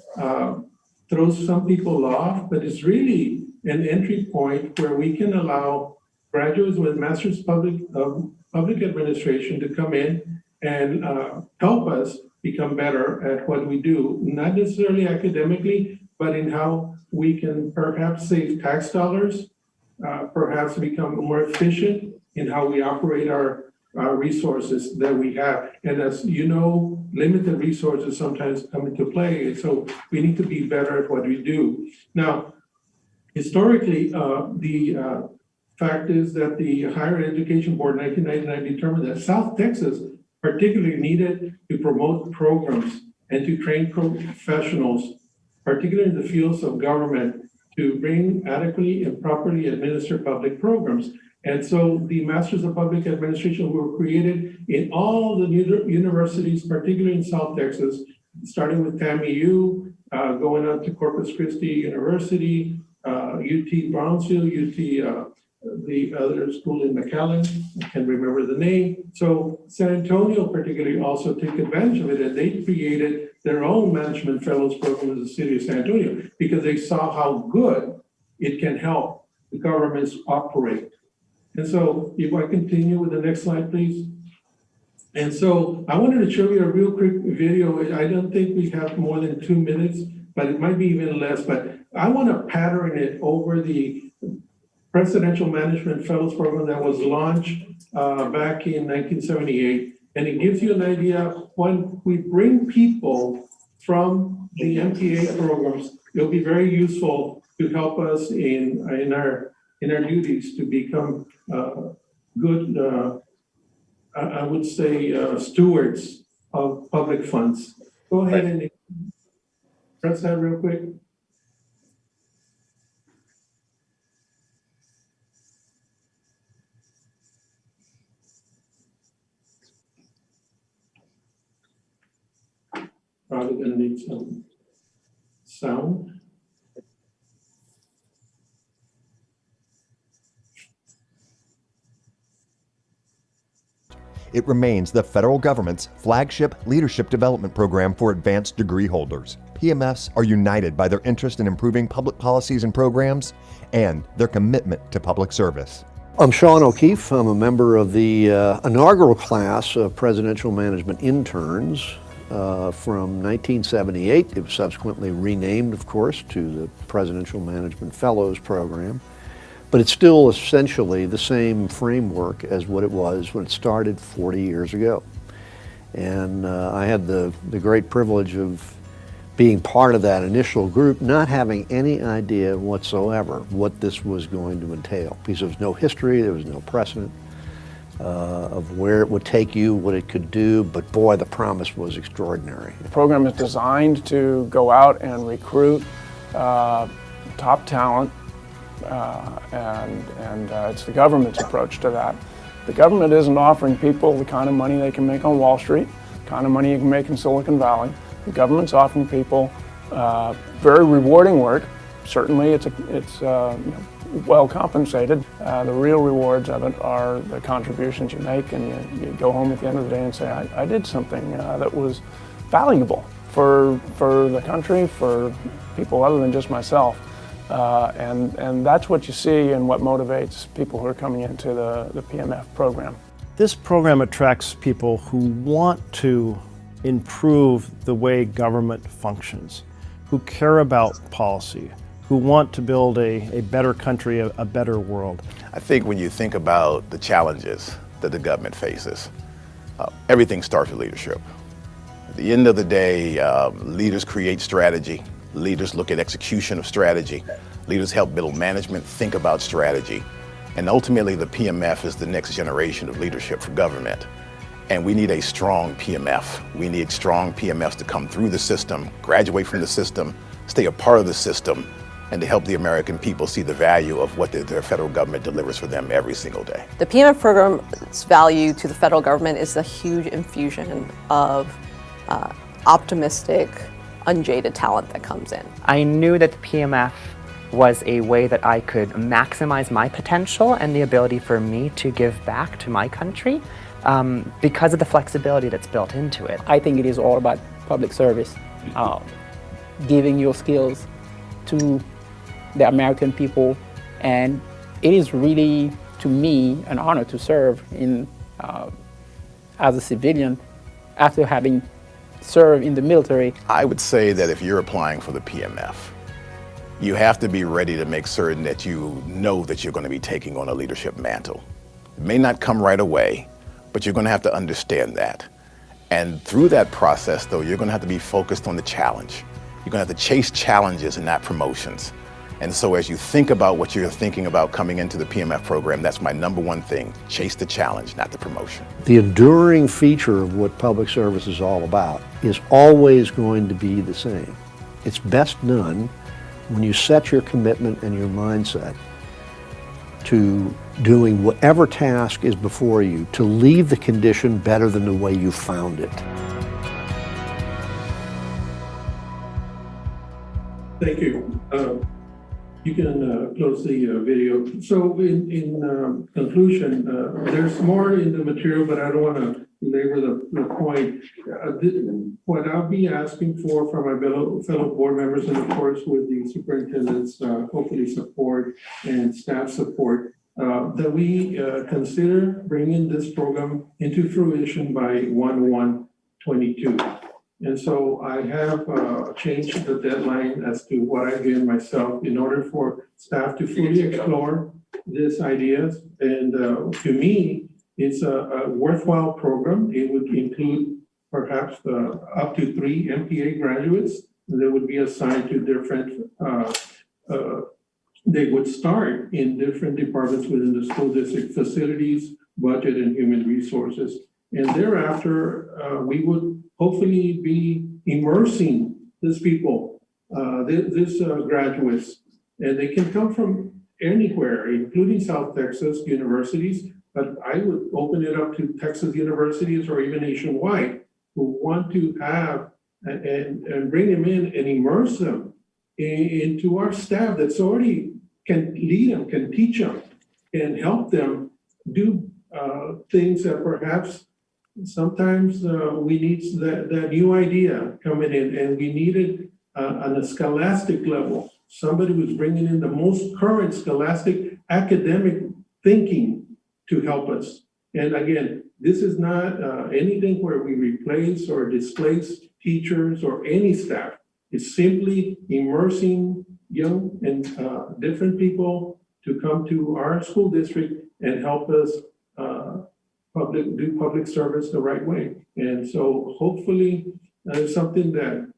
throws some people off, but it's really an entry point where we can allow graduates with Master's Public Administration to come in and help us become better at what we do, not necessarily academically, but in how we can perhaps save tax dollars, perhaps become more efficient in how we operate our resources that we have. And as you know, limited resources sometimes come into play. So we need to be better at what we do. Now, historically, the fact is that the Higher Education Board in 1999 determined that South Texas particularly needed to promote programs and to train professionals, particularly in the fields of government, to bring adequately and properly administer public programs. And so the Masters of Public Administration were created in all the universities, particularly in South Texas, starting with TAMU, going up to Corpus Christi University, UT Brownsville, UT, the other school in McAllen, I can't remember the name. So San Antonio particularly also took advantage of it, and they created their own Management Fellows Program in the city of San Antonio because they saw how good it can help the governments operate. And so if I continue with the next slide, please. And so I wanted to show you a real quick video. I don't think we have more than 2 minutes, but it might be even less. But I want to pattern it over the Presidential Management Fellows Program that was launched back in 1978. And it gives you an idea when we bring people from the MTA programs, it'll be very useful to help us in our duties to become good, I would say, stewards of public funds. Go ahead and press that real quick. Probably gonna need some sound. It remains the federal government's flagship leadership development program for advanced degree holders. PMFs are united by their interest in improving public policies and programs and their commitment to public service. I'm Sean O'Keefe. I'm a member of the inaugural class of presidential management interns from 1978. It was subsequently renamed, of course, to the Presidential Management Fellows Program. But it's still essentially the same framework as what it was when it started 40 years ago. And I had the great privilege of being part of that initial group, not having any idea whatsoever what this was going to entail, because there was no history, there was no precedent of where it would take you, what it could do, but boy, the promise was extraordinary. The program is designed to go out and recruit top talent, and it's the government's approach to that. The government isn't offering people the kind of money they can make on Wall Street, the kind of money you can make in Silicon Valley. The government's offering people very rewarding work. Certainly it's well compensated. The real rewards of it are the contributions you make, and you go home at the end of the day and say, I did something that was valuable for the country, for people other than just myself. And that's what you see and what motivates people who are coming into the PMF program. This program attracts people who want to improve the way government functions, who care about policy, who want to build a better country, a better world. I think when you think about the challenges that the government faces, everything starts with leadership. At the end of the day, leaders create strategy. Leaders look at execution of strategy. Leaders help middle management think about strategy. And ultimately, the PMF is the next generation of leadership for government. And we need a strong PMF. We need strong PMFs to come through the system, graduate from the system, stay a part of the system, and to help the American people see the value of what their federal government delivers for them every single day. The PMF program's value to the federal government is a huge infusion of optimistic, unjaded talent that comes in. I knew that the PMF was a way that I could maximize my potential and the ability for me to give back to my country because of the flexibility that's built into it. I think it is all about public service, giving your skills to the American people, and it is really, to me, an honor to serve as a civilian after having served in the military. I would say that if you're applying for the PMF, you have to be ready to make certain that you know that you're going to be taking on a leadership mantle. It may not come right away, but you're going to have to understand that. And through that process, though, you're going to have to be focused on the challenge. You're going to have to chase challenges and not promotions. And so as you think about what you're thinking about coming into the PMF program, that's my number one thing. Chase the challenge, not the promotion. The enduring feature of what public service is all about is always going to be the same. It's best done when you set your commitment and your mindset to doing whatever task is before you, to leave the condition better than the way you found it. Thank you. You can close the video. So in conclusion, there's more in the material, but I don't want to belabor the point. What I'll be asking for from my fellow board members, and of course with the superintendent's hopefully support and staff support, that we consider bringing this program into fruition by 1/1/22. And so I have changed the deadline as to what I give myself in order for staff to fully explore these ideas. And to me, it's a worthwhile program. It would include perhaps up to 3 MPA graduates that would be assigned to different, they would start in different departments within the school district: facilities, budget, and human resources. And thereafter, we would hopefully be immersing these people, these graduates, and they can come from anywhere, including South Texas universities, but I would open it up to Texas universities or even nationwide who want to have and bring them in and immerse them into our staff that's already can lead them, can teach them, and help them do things that perhaps sometimes we need that new idea coming in, and we need it on a scholastic level. Somebody who's bringing in the most current scholastic academic thinking to help us. And again, this is not anything where we replace or displace teachers or any staff. It's simply immersing young and different people to come to our school district and help us do public service the right way. And so hopefully something that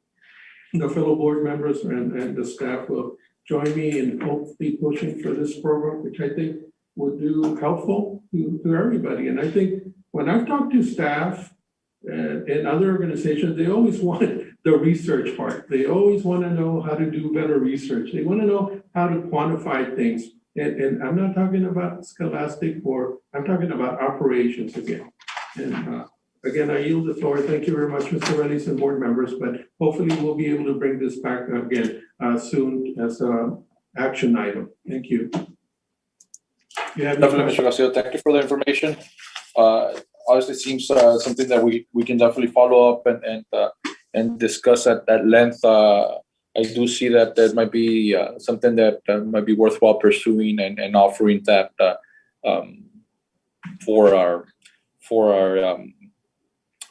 the fellow board members and the staff will join me in hopefully pushing for this program, which I think would do helpful to everybody. And I think when I've talked to staff and other organizations, they always want the research part. They always want to know how to do better research. They want to know how to quantify things. And I'm not talking about scholastic, or I'm talking about operations again. And again, I yield the floor. Thank you very much, Mr. Ellis and board members, but hopefully we'll be able to bring this back again soon as an action item. Thank you. Definitely, Mr. Garcia, thank you for the information. Obviously, it seems something that we can definitely follow up and discuss at length. I do see that there might be something that might be worthwhile pursuing and offering that for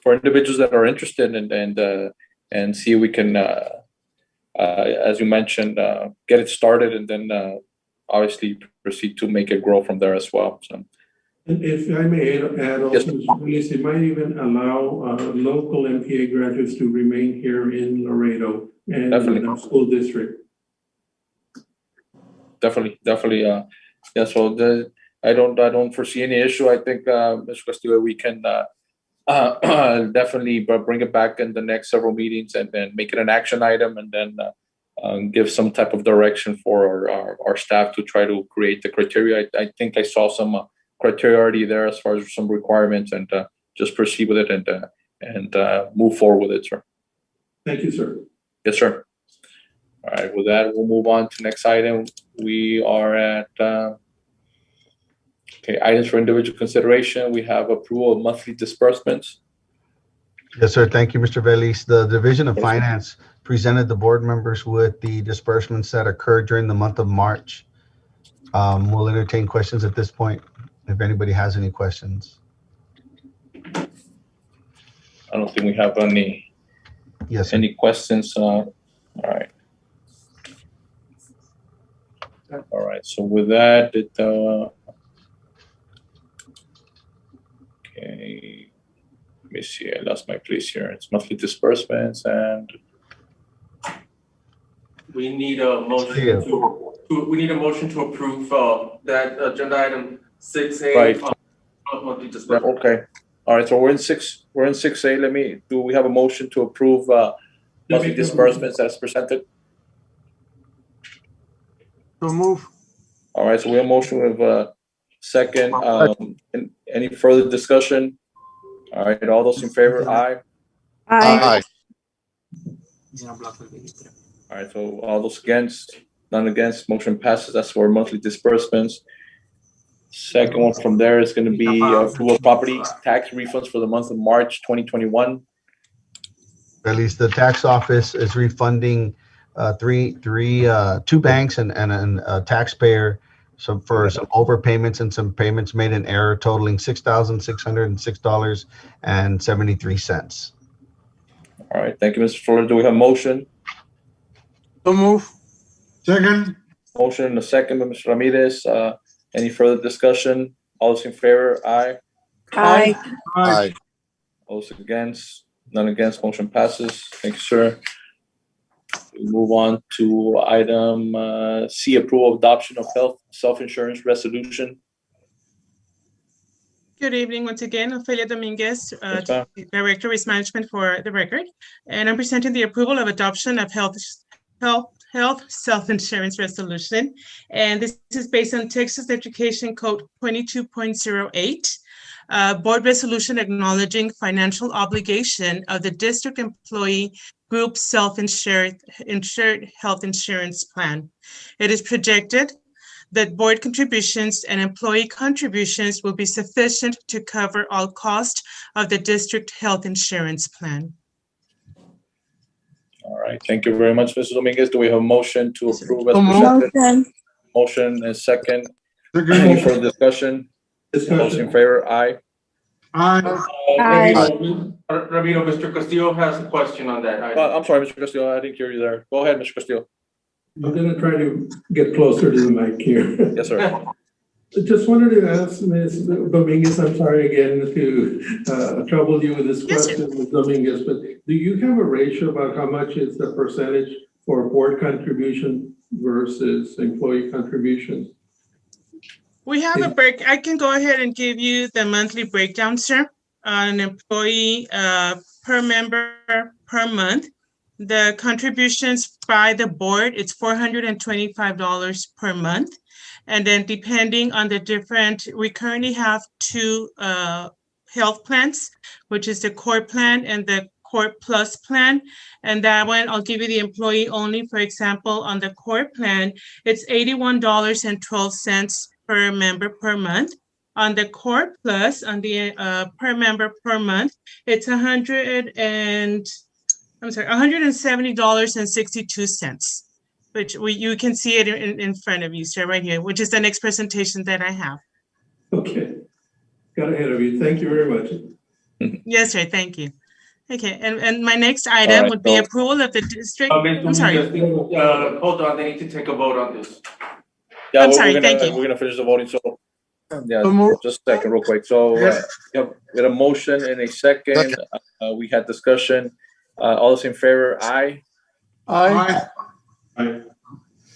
individuals that are interested and see if we can, as you mentioned, get it started and then obviously proceed to make it grow from there as well. So. And if I may add also, yes, it might even allow local MPA graduates to remain here in Laredo and in our school district. Definitely. Yeah. So I don't foresee any issue. I think, Mr. Castillo, we can definitely bring it back in the next several meetings and then make it an action item, and then give some type of direction for our staff to try to create the criteria. I think I saw some criteria already there as far as some requirements, and just proceed with it and move forward with it, sir. Thank you, sir. Yes, sir. All right, with that, we'll move on to next item. We are at items for individual consideration. We have approval of monthly disbursements. Yes, sir. Thank you, Mr. Velis. The Division of Finance presented the board members with the disbursements that occurred during the month of March. We'll entertain questions at this point, if anybody has any questions. I don't think we have any. Yes, sir. Any questions? All right. All right. So with that, okay. Let me see. I lost my place here. It's monthly disbursements, and we need a motion to approve that agenda item 6A. Right. Monthly disbursement. Okay. All right. So we're in 6A. Do we have a motion to approve monthly disbursements as presented? So move. All right. So we have a motion with second. Any further discussion? All right. All those in favor? Aye. Aye. All right. So all those against? None against. Motion passes. That's for monthly disbursements. Second one from there is going to be approval of property tax refunds for the month of March 2021. At least the tax office is refunding two banks and a taxpayer for some overpayments and some payments made in error, totaling $6,606.73. All right, thank you, Mr. Flores. Do we have a motion? So move. Second. Motion and a second by Mr. Ramirez. Any further discussion? All those in favor, aye. Aye. Aye. All those against, none against, motion passes. Thank you, sir. We move on to item C, approval of adoption of health self-insurance resolution. Good evening once again, Ophelia Dominguez, Yes, ma'am. Director of Risk Management for the record. And I'm presenting the approval of adoption of health self-insurance resolution. And this is based on Texas Education Code 22.08. Board resolution acknowledging financial obligation of the district employee group self-insured health insurance plan. It is projected that board contributions and employee contributions will be sufficient to cover all costs of the district health insurance plan. All right, thank you very much, Mrs. Dominguez. Do we have a motion to approve as So presented? Motion and second. Any further discussion? All those in favor, aye. Ramiro, Mr. Castillo has a question on that item. I'm sorry, Mr. Castillo, I didn't hear you there. Go ahead, Mr. Castillo. I'm gonna try to get closer to the mic here. Yes, sir. I just wanted to ask Ms. Dominguez, I'm sorry again to trouble you with this question, Ms. Dominguez, but do you have a ratio about how much is the percentage for board contribution versus employee contributions? We have a break. I can go ahead and give you the monthly breakdown, sir. An employee per member per month. The contributions by the board, it's $425 per month. And then depending on the different, we currently have two health plans, which is the Core Plan and the Core Plus Plan. And that one, I'll give you the employee only. For example, on the Core Plan, it's $81.12 per member per month. On the Core Plus, on the per member per month, it's $170.62, which you can see it in front of you, sir, right here, which is the next presentation that I have. Okay, got ahead of you. Thank you very much. Yes, sir, thank you. Okay, and my next item would be approval of the district. I'm sorry. Hold on, they need to take a vote on this. Yeah, I'm sorry, thank you. We're gonna finish the voting, so, yeah, just a second, real quick. So, we have a motion and a second. We had discussion. All those in favor, aye. Aye.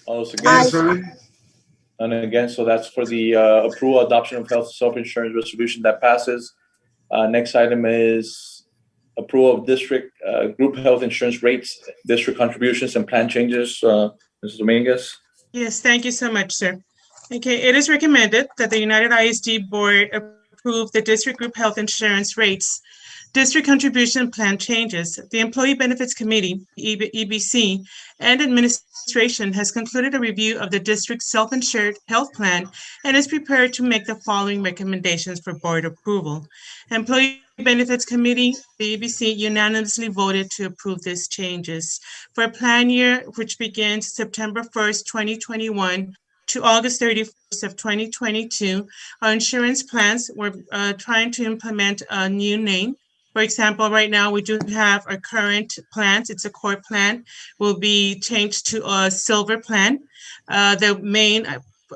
All those against? None against, so that's for the approval adoption of health self-insurance resolution that passes. Next item is approval of district group health insurance rates, district contributions and plan changes. Mrs. Dominguez? Yes, thank you so much, sir. Okay, it is recommended that the United ISD Board approve the district group health insurance rates, district contribution plan changes. The Employee Benefits Committee, EBC, and administration has concluded a review of the district's self-insured health plan and is prepared to make the following recommendations for board approval. Employee Benefits Committee, the EBC, unanimously voted to approve these changes. For a plan year which begins September 1st, 2021 to August 31st of 2022, our insurance plans, we're trying to implement a new name. For example, right now we do have our current plans. It's a Core Plan, will be changed to a Silver Plan. The main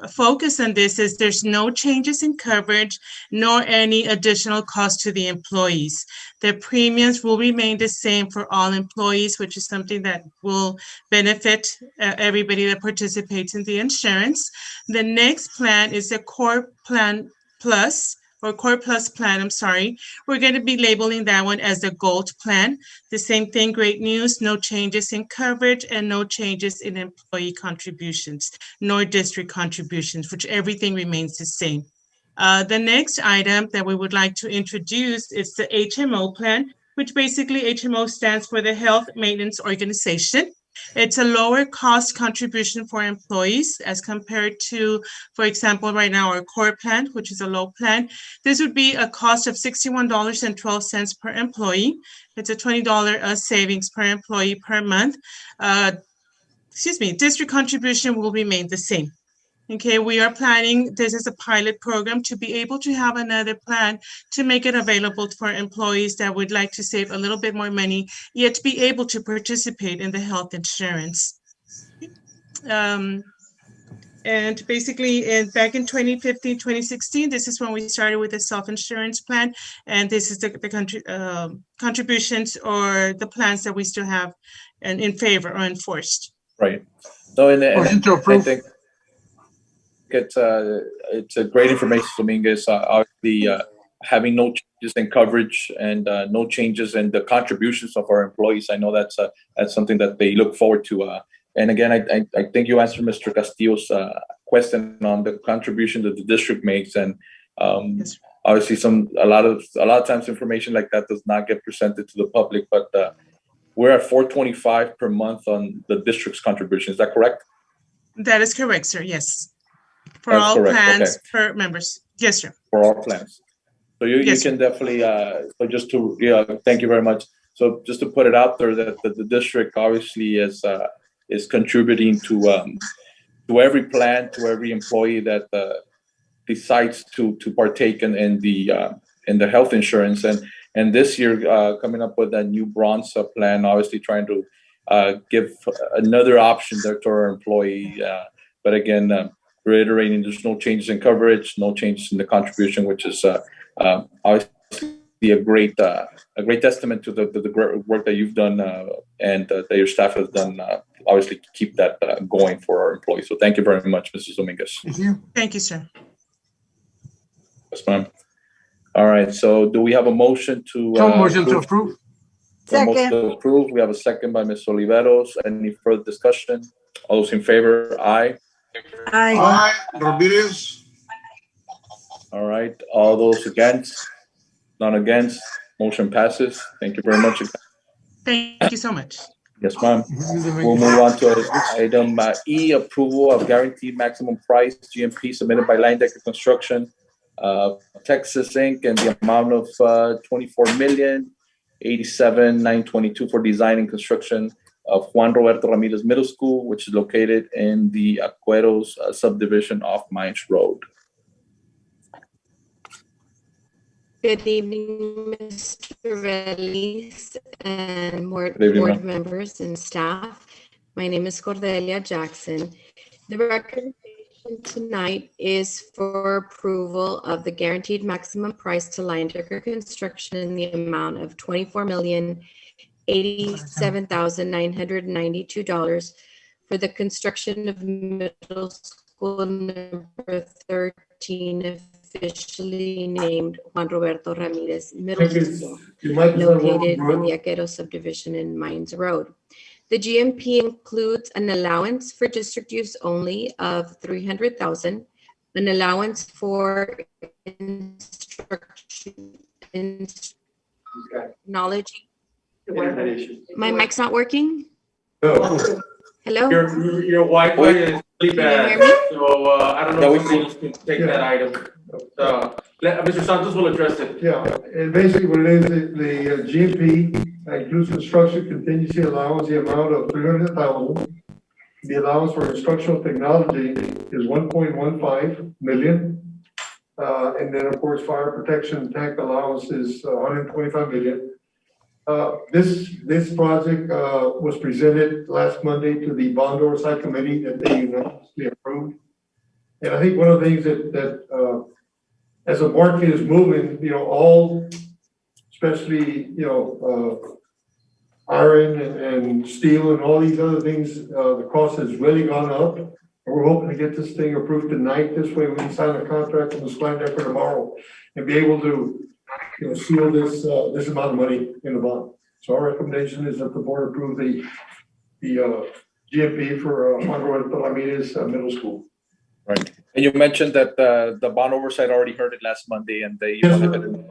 focus on this is there's no changes in coverage nor any additional cost to the employees. The premiums will remain the same for all employees, which is something that will benefit everybody that participates in the insurance. The next plan is a Core Plan Plus, or Core Plus Plan, I'm sorry. We're going to be labeling that one as the Gold Plan. The same thing, great news, no changes in coverage and no changes in employee contributions, nor district contributions, which everything remains the same. The next item that we would like to introduce is the HMO plan, which basically HMO stands for the Health Maintenance Organization. It's a lower cost contribution for employees as compared to, for example, right now our Core Plan, which is a low plan. This would be a cost of $61.12 per employee. It's a $20 savings per employee per month. District contribution will remain the same. Okay, we are planning this as a pilot program to be able to have another plan to make it available for employees that would like to save a little bit more money, yet be able to participate in the health insurance. And basically, back in 2015, 2016, this is when we started with the self-insurance plan. And this is the contributions or the plans that we still have and in favor or enforced. Right. So, Motion to approve. I think it's a great information, Dominguez. Obviously, having no changes in coverage and no changes in the contributions of our employees. I know that's something that they look forward to. And again, I think you answered Mr. Castillo's question on the contribution that the district makes, and obviously a lot of times information like that does not get presented to the public. But we're at $425 per month on the district's contribution. Is that correct? That is correct, sir. Yes. For That's all correct. plans, Okay. for members. Yes, sir. For all plans. So you can definitely, so just to, thank you very much. So just to put it out there that the district obviously is contributing to every plan, to every employee that decides to partake in the health insurance. And this year, coming up with a new bronze plan, obviously trying to give another option there to our employee. But again, reiterating, there's no changes in coverage, no changes in the contribution, which is obviously a great testament to the great work that you've done and that your staff has done. Obviously, to keep that going for our employees. So thank you very much, Mrs. Dominguez. Thank you. Thank you, sir. Yes, ma'am. All right. So do we have a motion to? Motion to approve. Motion to approve. We have a second by Ms. Oliveros. Any further discussion? All those in favor? Aye. Aye. Aye. Ramirez. All right. All those against? None against. Motion passes. Thank you very much. Thank you so much. Yes, ma'am. We'll move on to item E, approval of guaranteed maximum price, GMP, submitted by Line Decker Construction, Texas Inc., and the amount of $24,087,922 for design and construction of Juan Roberto Ramirez Middle School, which is located in the Acueros subdivision off Mines Road. Good evening, Mr. Veliz and board members and staff. My name is Cordelia Jackson. The recommendation tonight is for approval of the guaranteed maximum price to Line Decker Construction in the amount of $24,087,992 for the construction of middle school number 13, officially named Juan Roberto Ramirez Middle School, located in the Acueros subdivision in Mines Road. The GMP includes an allowance for district use only of $300,000, an allowance for technology. My mic's not working? No. Hello? Your Wi-Fi is really bad. Can you hear me? So I don't know if we can take that item. Mr. Santos will address it. Yeah, and basically what it is, the GMP includes construction contingency allowance, the amount of $300,000. The allowance for instructional technology is $1.15 million. And then of course, fire protection tank allowance is $125 million. This project was presented last Monday to the Bond Oversight Committee that they unanimously approved. And I think one of the things that as the market is moving, all, especially, iron and steel and all these other things, the cost has really gone up. And we're hoping to get this thing approved tonight. This way we can sign a contract with the Line Decker tomorrow and be able to seal this amount of money in the bond. So our recommendation is that the board approve the GMP for Juan Roberto Ramirez Middle School. Right. And you mentioned that the bond oversight already heard it last Monday and they approved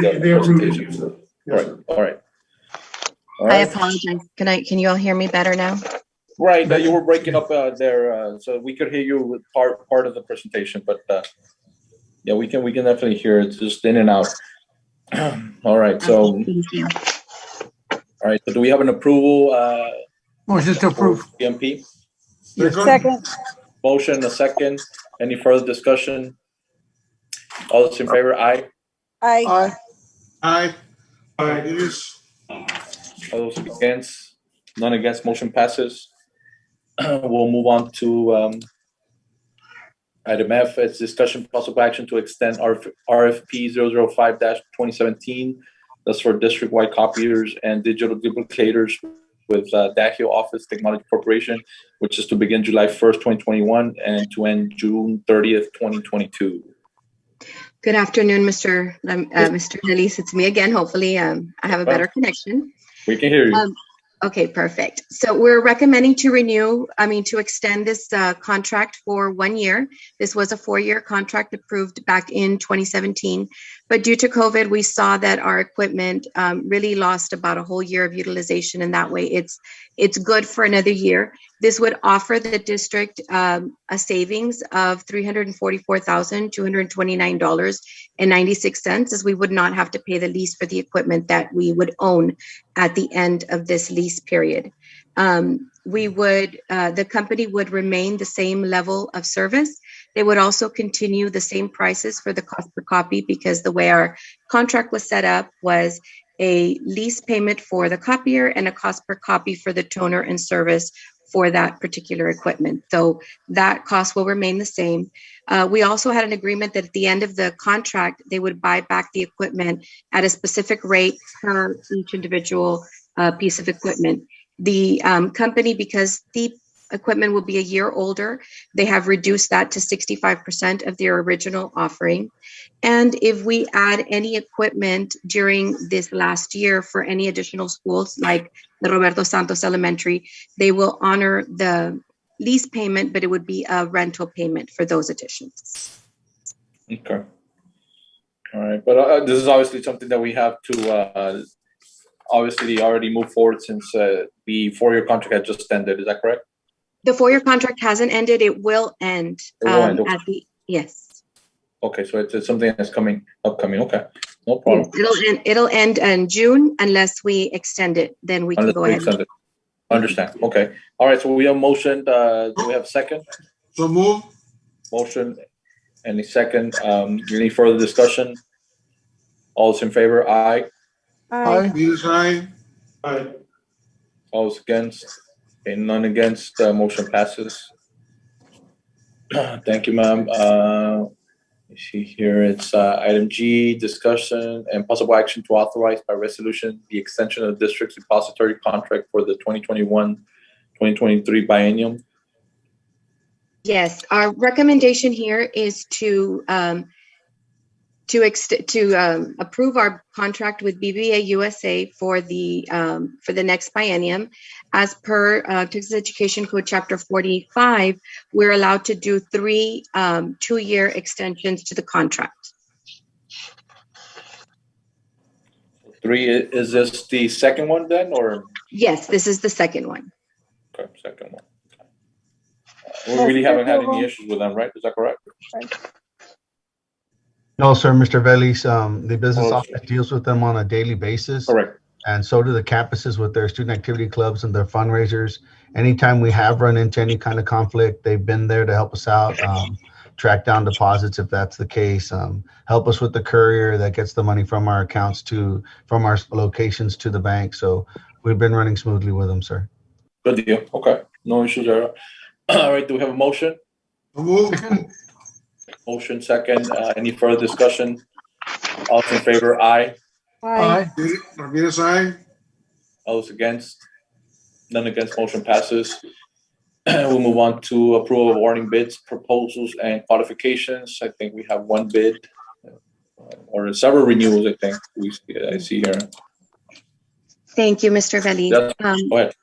the presentation. Yes, All right. I apologize. Can you all hear me better now? Right. You were breaking up there, so we could hear you with part of the presentation, but yeah, we can definitely hear it. It's just in and out. All right. So. Thank you. All right. So do we have an approval? Motion to approve. GMP. Second. motion, a second. Any further discussion? All those in favor, aye. Aye. Aye. All those against? None against, motion passes. We'll move on to item F. It's discussion possible action to extend RFP 005-2017. That's for district-wide copiers and digital duplicators with Dahio Office Technology Corporation, which is to begin July 1st, 2021 and to end June 30th, 2022. Good afternoon, Mr. Delis. It's me again. Hopefully, I have a better connection. We can hear you. Okay, perfect. So we're recommending to extend this contract for 1 year. This was a 4-year contract approved back in 2017. But due to COVID, we saw that our equipment really lost about a whole year of utilization. And that way it's good for another year. This would offer the district a savings of $344,229.96, as we would not have to pay the lease for the equipment that we would own at the end of this lease period. The company would remain the same level of service. They would also continue the same prices for the cost per copy, because the way our contract was set up was a lease payment for the copier and a cost per copy for the toner and service for that particular equipment. So that cost will remain the same. We also had an agreement that at the end of the contract, they would buy back the equipment at a specific rate per each individual piece of equipment. The company, because the equipment will be a year older, they have reduced that to 65% of their original offering. And if we add any equipment during this last year for any additional schools like the Roberto Santos Elementary, they will honor the lease payment, but it would be a rental payment for those additions. Okay. All right, but this is obviously something that we have to obviously already move forward since the 4-year contract had just ended. Is that correct? The 4-year contract hasn't ended. It will end. Yes. Okay, so it's something that's upcoming. Okay, no problem. It'll end in June unless we extend it. Then we can go ahead. Understand. Okay. All right. So we have motion. Do we have a second? So move. Motion. Any second? Any further discussion? All those in favor? Aye. Aye. Aye. Aye. All those against? Okay, none against. Motion passes. Thank you, ma'am. You see here, it's item G, discussion and possible action to authorize by resolution the extension of the district's depository contract for the 2021-2023 biennium. Yes, our recommendation here is to approve our contract with BBVA USA for the next biennium. As per Texas Education Code Chapter 45, we're allowed to do 3 2-year extensions to the contract. 3, is this the second one then, or? Yes, this is the second one. Okay, second one. We really haven't had any issues with them, right? Is that correct? No, sir, Mr. Veliz, the business office deals with them on a daily basis. Correct. And so do the campuses with their student activity clubs and their fundraisers. Anytime we have run into any kind of conflict, they've been there to help us out, track down deposits if that's the case, help us with the courier that gets the money from our accounts from our locations to the bank. So we've been running smoothly with them, sir. Good deal. Okay, no issues there. All right, do we have a motion? Motion second. Any further discussion? All those in favor? Aye. Aye. Ramirez, aye. All those against? None against. Motion passes. We'll move on to approval of awarding bids, proposals, and qualifications. I think we have one bid or several renewals. I think I see here. Thank you, Mr. Veliz. Yes, go ahead.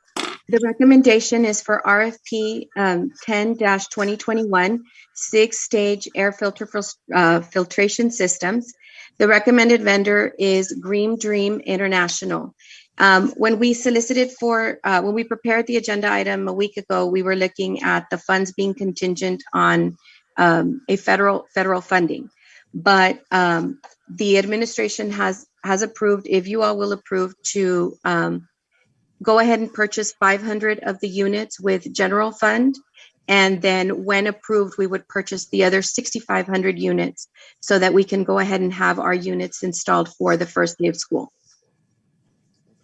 The recommendation is for RFP 10-2021 6-stage air filtration systems. The recommended vendor is Green Dream International. When we prepared the agenda item a week ago, we were looking at the funds being contingent on a federal funding. But the administration has approved, if you all will approve, to go ahead and purchase 500 of the units with general fund And then when approved, we would purchase the other 6,500 units so that we can go ahead and have our units installed for the first day of school.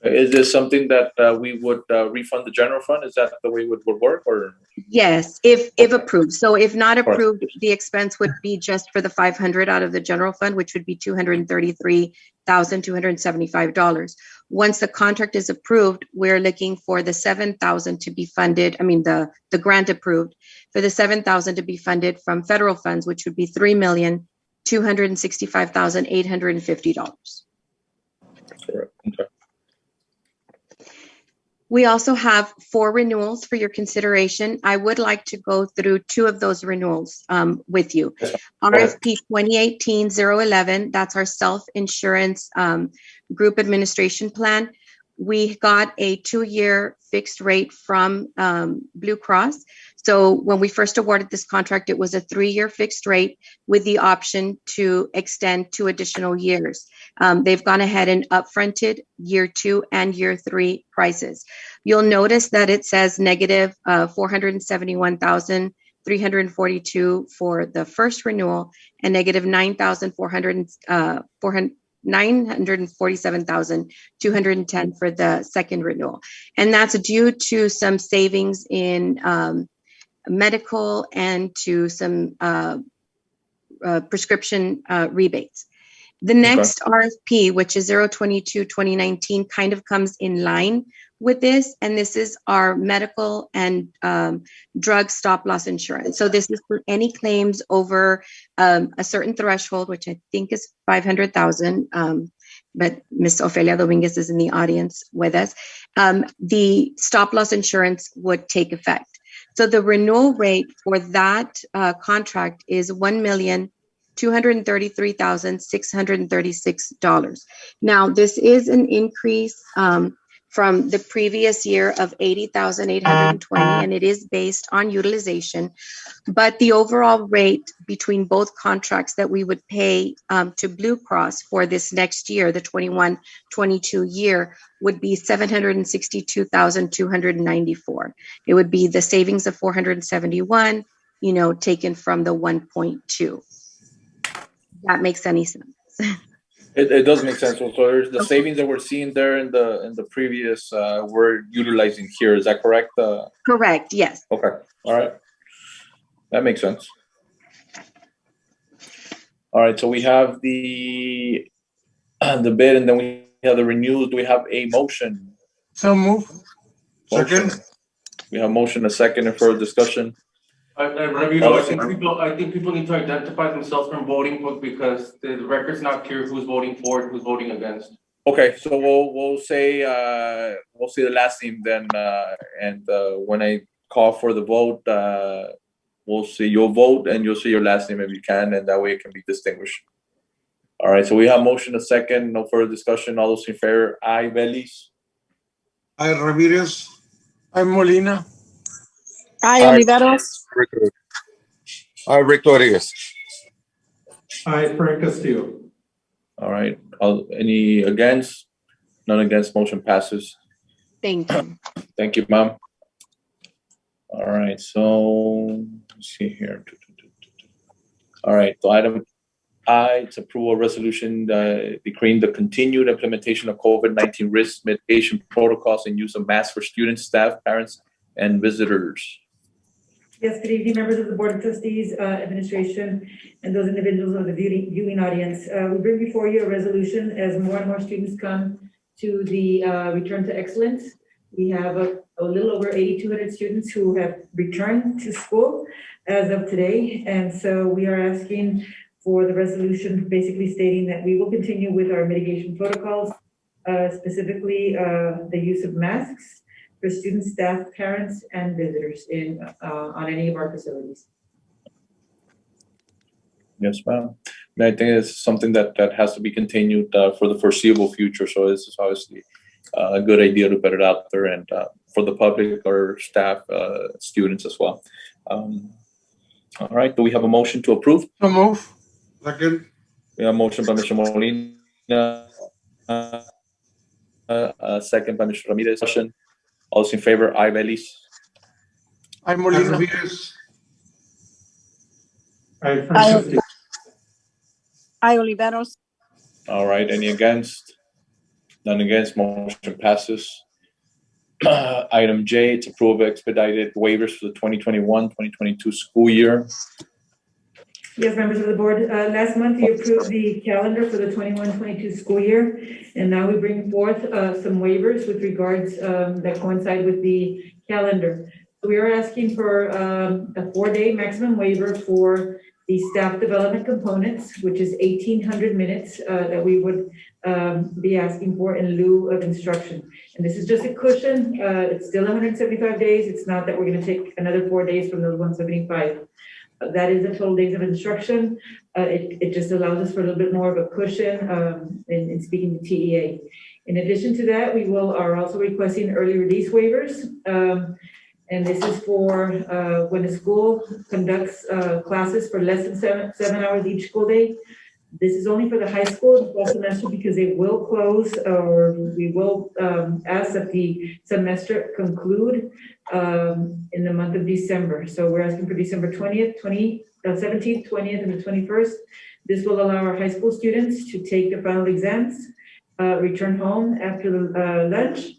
Is this something that we would refund the general fund? Is that the way it would work, or? Yes, if approved. So if not approved, the expense would be just for the 500 out of the general fund, which would be $233,275. Once the contract is approved, we're looking for the 7,000 to be funded. I mean, the grant approved for the 7,000 to be funded from federal funds, which would be $3,265,850. Correct. Okay. We also have 4 renewals for your consideration. I would like to go through 2 of those renewals with you. RFP 2018-011, that's our self-insurance group administration plan. We got a 2-year fixed rate from Blue Cross. So when we first awarded this contract, it was a 3-year fixed rate with the option to extend 2 additional years. They've gone ahead and upfronted year 2 and year 3 prices. You'll notice that it says negative $471,342 for the first renewal and negative $947,210 for the second renewal. And that's due to some savings in medical and to some prescription rebates. The next RFP, which is 022-2019, kind of comes in line with this, and this is our medical and drug stop loss insurance. So this is for any claims over a certain threshold, which I think is 500,000. But Ms. Ofelia Dominguez is in the audience with us. The stop loss insurance would take effect. So the renewal rate for that contract is $1,233,636. Now, this is an increase from the previous year of $80,820, and it is based on utilization. But the overall rate between both contracts that we would pay to Blue Cross for this next year, the 21-22 year, would be $762,294. It would be the savings of 471, taken from the 1.2. That makes any sense? It does make sense. So there's the savings that we're seeing there in the previous we're utilizing here. Is that correct? Correct. Yes. Okay. All right. That makes sense. All right. So we have the bid, and then we have the renewals. Do we have a motion? So move. Second. We have motion, a second, and further discussion. I think people need to identify themselves from voting because the record's not clear who's voting for it, who's voting against. Okay, so we'll say the last name then, and when I call for the vote, we'll see your vote and you'll see your last name if you can, and that way it can be distinguished. All right, so we have motion, a second, no further discussion. All those in favor, aye, Bellis. Aye, Ramirez. Aye, Molina. Aye, Oliveros. Aye, Rick Rodriguez. Aye, Frank Castillo. All right, any against? None against, motion passes. Thank you. Thank you, ma'am. All right, so let's see here. All right, so item I, it's approval resolution decreeing the continued implementation of COVID-19 risk mitigation protocols and use of masks for students, staff, parents, and visitors. Yes, good evening, members of the Board of Trustees, administration, and those individuals of the viewing audience. We bring before you a resolution as more and more students come to the Return to Excellence. We have a little over 8,200 students who have returned to school as of today. And so we are asking for the resolution basically stating that we will continue with our mitigation protocols, specifically the use of masks for students, staff, parents, and visitors on any of our facilities. Yes, ma'am. And I think it's something that has to be continued for the foreseeable future. So this is obviously a good idea to put it out there and for the public or staff, students as well. All right, do we have a motion to approve? So move. Second. We have a motion by Mr. Molina, second by Mr. Ramirez. All those in favor, aye, Bellis. Aye, Molina. Rodriguez. Aye, Frank. Aye, Oliveros. All right, any against? None against, motion passes. Item J, to approve expedited waivers for the 2021-2022 school year. Yes, members of the board, last month you approved the calendar for the 21-22 school year, and now we bring forth some waivers with regards that coincide with the calendar. We are asking for a 4-day maximum waiver for the staff development components, which is 1,800 minutes that we would be asking for in lieu of instruction. And this is just a cushion. It's still 175 days. It's not that we're going to take another 4 days from those 175. That is the total days of instruction. It just allows us for a little bit more of a cushion in speaking to TEA. In addition to that, we are also requesting early release waivers. And this is for when a school conducts classes for less than 7 hours each school day. This is only for the high school the fall semester because it will close, or we will ask that the semester conclude in the month of December. So we're asking for December 17th, 20th, and the 21st. This will allow our high school students to take the final exams, return home after the lunch,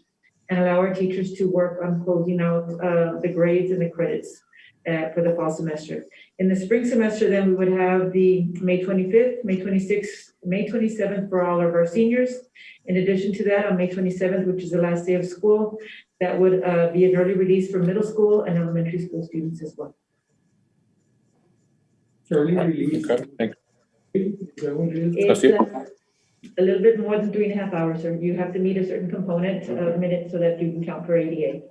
and allow our teachers to work on closing out the grades and the credits for the fall semester. In the spring semester, then we would have the May 25th, May 26th, May 27th for all of our seniors. In addition to that, on May 27th, which is the last day of school, that would be an early release for middle school and elementary school students as well. Early release. Okay, thank you. Is that what it is? It's a little bit more than 3.5 hours, or you have to meet a certain component of minutes so that you can count for ADA.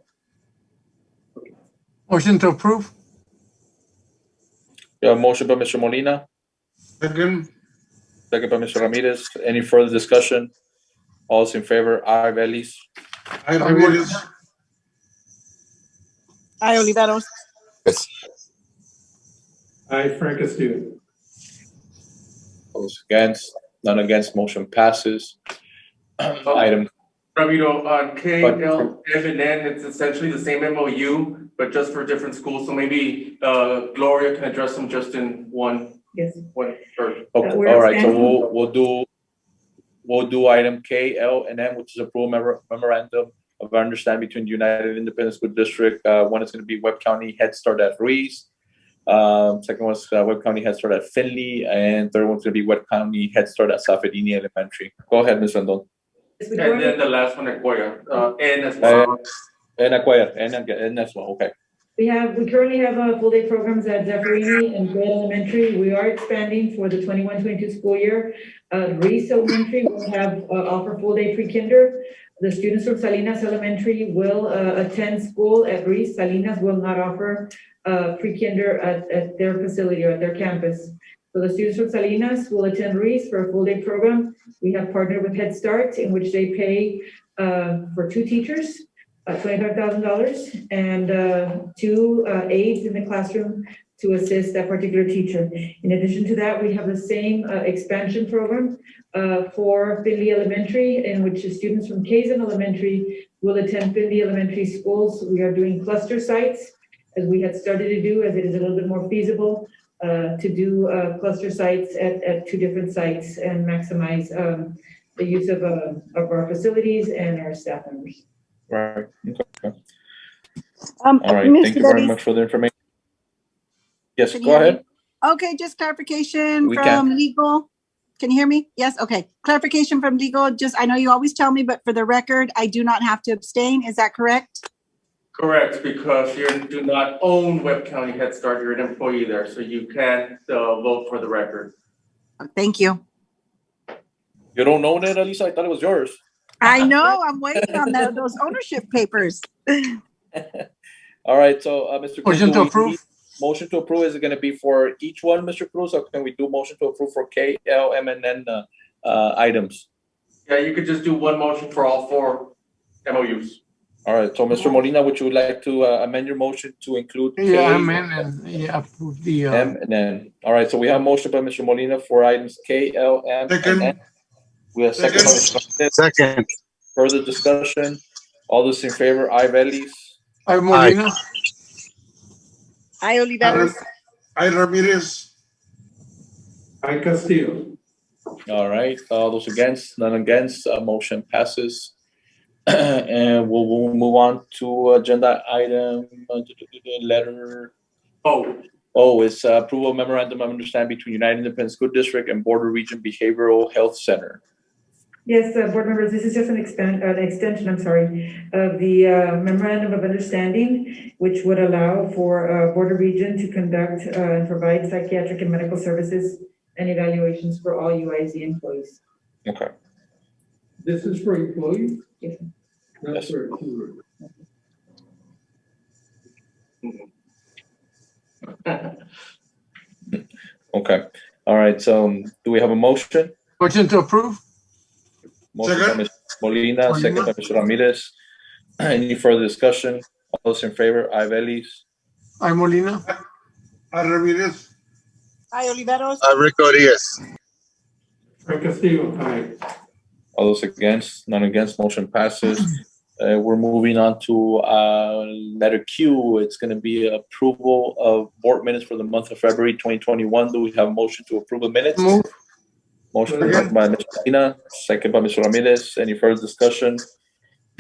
Motion to approve. Yeah, motion by Mr. Molina, Second. second by Mr. Ramirez. Any further discussion? All those in favor? Aye, Bellis. Aye, Ramirez. Aye, Oliveros. Aye, Frank Castillo. All those against? None against, motion passes. Item, Ramiro, on K, L, M, and N, it's essentially the same MOU, but just for different schools. So maybe Gloria can address them just in one. Yes. One first. okay, all right, so we'll do item K, L, and M, which is approved memorandum of understanding between the United Independent School District. One is going to be Webb County Head Start at Ruiz. Second one's Webb County Head Start at Finley, and third one's going to be Webb County Head Start at Safedini Elementary. Go ahead, Ms. Rendon. And then the last one, Acuya, N as well. And Acuya, and as well, okay. We currently have full day programs at Zaffarini and Gray Elementary. We are expanding for the 21-22 school year. Reese Elementary will have offer full day pre-kinder. The students from Salinas Elementary will attend school at Reese. Salinas will not offer pre-kinder at their facility or at their campus. So the students from Salinas will attend Reese for a full day program. We have partnered with Head Start, in which they pay for 2 teachers, $25,000, and 2 aides in the classroom to assist that particular teacher. In addition to that, we have the same expansion program for Finley Elementary, in which the students from Kazan Elementary will attend Finley Elementary schools. We are doing cluster sites, as we had started to do, as it is a little bit more feasible to do cluster sites at 2 different sites and maximize the use of our facilities and our staff members. Right. Okay. All right. Thank you very much for the information. Yes, go ahead. Okay, just clarification We from can. legal. Can you hear me? Yes, okay. Clarification from legal. I know you always tell me, but for the record, I do not have to abstain. Is that correct? Correct, because you do not own Webb County Head Start, you're an employee there, so you can't vote for the record. Thank you. You don't own it, Elisa? I thought it was yours. I know, I'm waiting on those ownership papers. All right, so Mr. Cruz, Motion to approve. Motion to approve, is it going to be for each one, Mr. Cruz, or can we do motion to approve for K, L, M, and N items? Yeah, you could just do one motion for all 4 MOUs. All right, so Mr. Molina, would you like to amend your motion to include K, Yeah, amen, and yeah, approve the, M, and N? All right, so we have motion by Mr. Molina for items K, L, M, and N. We have second by Mr. Ramirez. Second. Further discussion? All those in favor, aye, Bellis. Aye, Molina. I Oliveros. I Ramirez. I Castillo. All right, all those against, none against, motion passes. And we'll move on to agenda item, letter. Oh, it's approval memorandum of understanding between United Independent School District and Border Region Behavioral Health Center. Yes, board members, this is just an extension, of the memorandum of understanding, which would allow for Border Region to conduct and provide psychiatric and medical services and evaluations for all UIZ employees. Okay. This is for employees? Yes. Not Yes. for employees. Okay, all right, so do we have a motion? Motion to approve? Motion by Ms. Molina, second by Mr. Ramirez. Any further discussion? All those in favor, aye, Velis. I Molina. I Ramirez. I Oliveros. Rick Rodriguez. I Castillo. Aye. All those against, none against, motion passes. We're moving on to letter Q. It's going to be approval of board minutes for the month of February 2021. Do we have a motion to approve the minutes? Move. Motion by Ms. Molina, second by Mr. Ramirez. Any further discussion?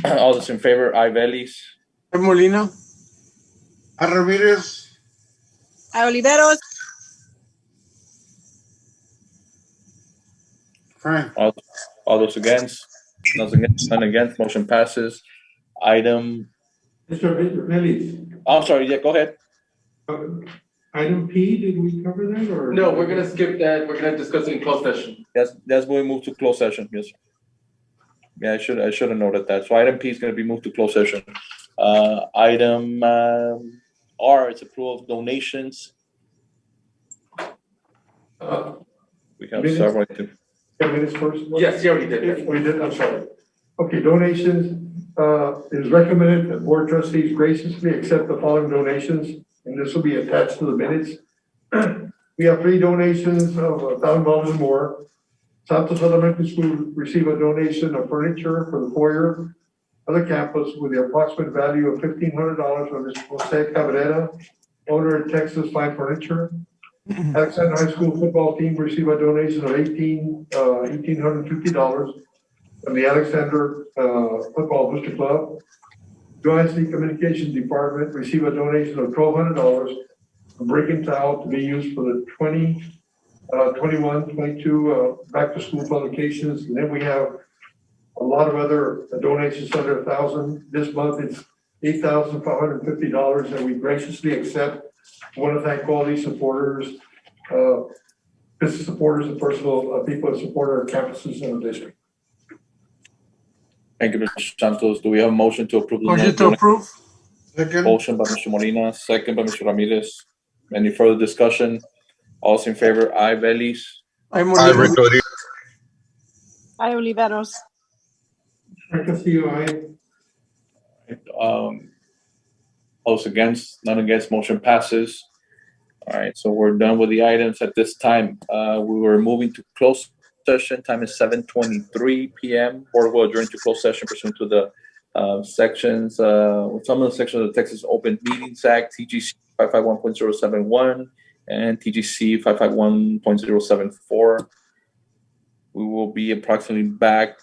All those in favor, aye, Velis. I Molina. I Ramirez. I Oliveros. Frank. All those against, none against, motion passes. Item, Mr. Velis, I'm sorry, yeah, go ahead. item P, did we cover that or? No, we're gonna skip that. We're gonna discuss it in closed session. That's when we move to closed session, yes. Yeah, I should have noted that. So item P is gonna be moved to closed session. Item R is approval of donations. We have Minutes? several. 10 minutes first? Yes, you already did. We did, I'm sorry. Okay, donations, it is recommended that board trustees graciously accept the following donations, and this will be attached to the minutes. We have 3 donations of $1,000 or more. Santos Elementary School received a donation of furniture for the foyer of the campus with the approximate value of $1,500 from Mr. Jose Cabrera, owner of Texas Fine Furniture. Alexander High School football team received a donation of $1,850 from the Alexander Football Booster Club. UIC Communications Department received a donation of $1,200 from Brick and Towel to be used for the 21-22 back to school publications. And then we have a lot of other donations under $1,000. This month it's $8,550 that we graciously accept. I want to thank all these supporters, business supporters and personal people that support our campuses in the district. Thank you, Mr. Santos. Do we have a motion to approve? Motion to approve? Motion by Mr. Molina, second by Mr. Ramirez. Any further discussion? All those in favor, aye, Velis. I Molina. I Oliveros. I Castillo, aye. All those against, none against, motion passes. All right, so we're done with the items at this time. We were moving to closed session. Time is 7:23 p.m. Board will adjourn to closed session pursuant to the sections, some of the sections of the Texas Open Meetings Act, TGC 551.071 and TGC 551.074. We will be approximately back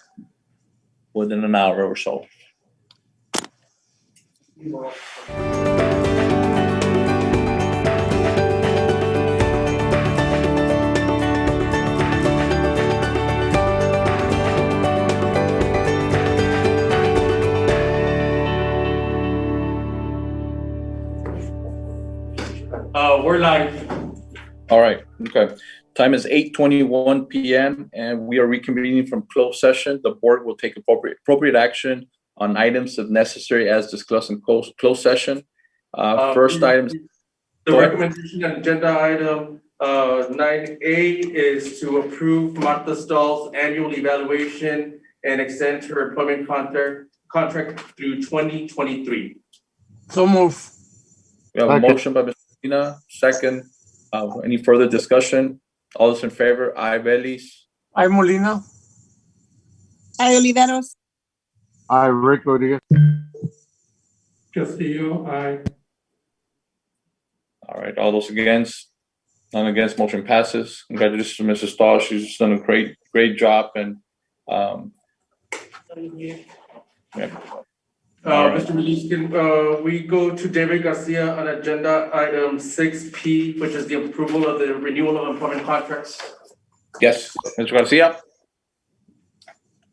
within an hour or so. We're live. All right, okay. Time is 8:21 p.m. and we are reconvening from closed session. The board will take appropriate action on items if necessary as discussed in closed session. First item. The recommendation on agenda item 9A is to approve Martha Stahl's annual evaluation and extend her employment contract through 2023. So move. We have a motion by Ms. Molina, second. Any further discussion? All those in favor, aye, Velis. I Molina. I Oliveros. I Rick Rodriguez. Castillo, aye. All right, all those against? None against, motion passes. Congratulations to Mrs. Stahl. She's done a great job and, yeah. Mr. Release, can we go to David Garcia on agenda item 6P, which is the approval of the renewal of employment contracts? Yes, Mr. Garcia.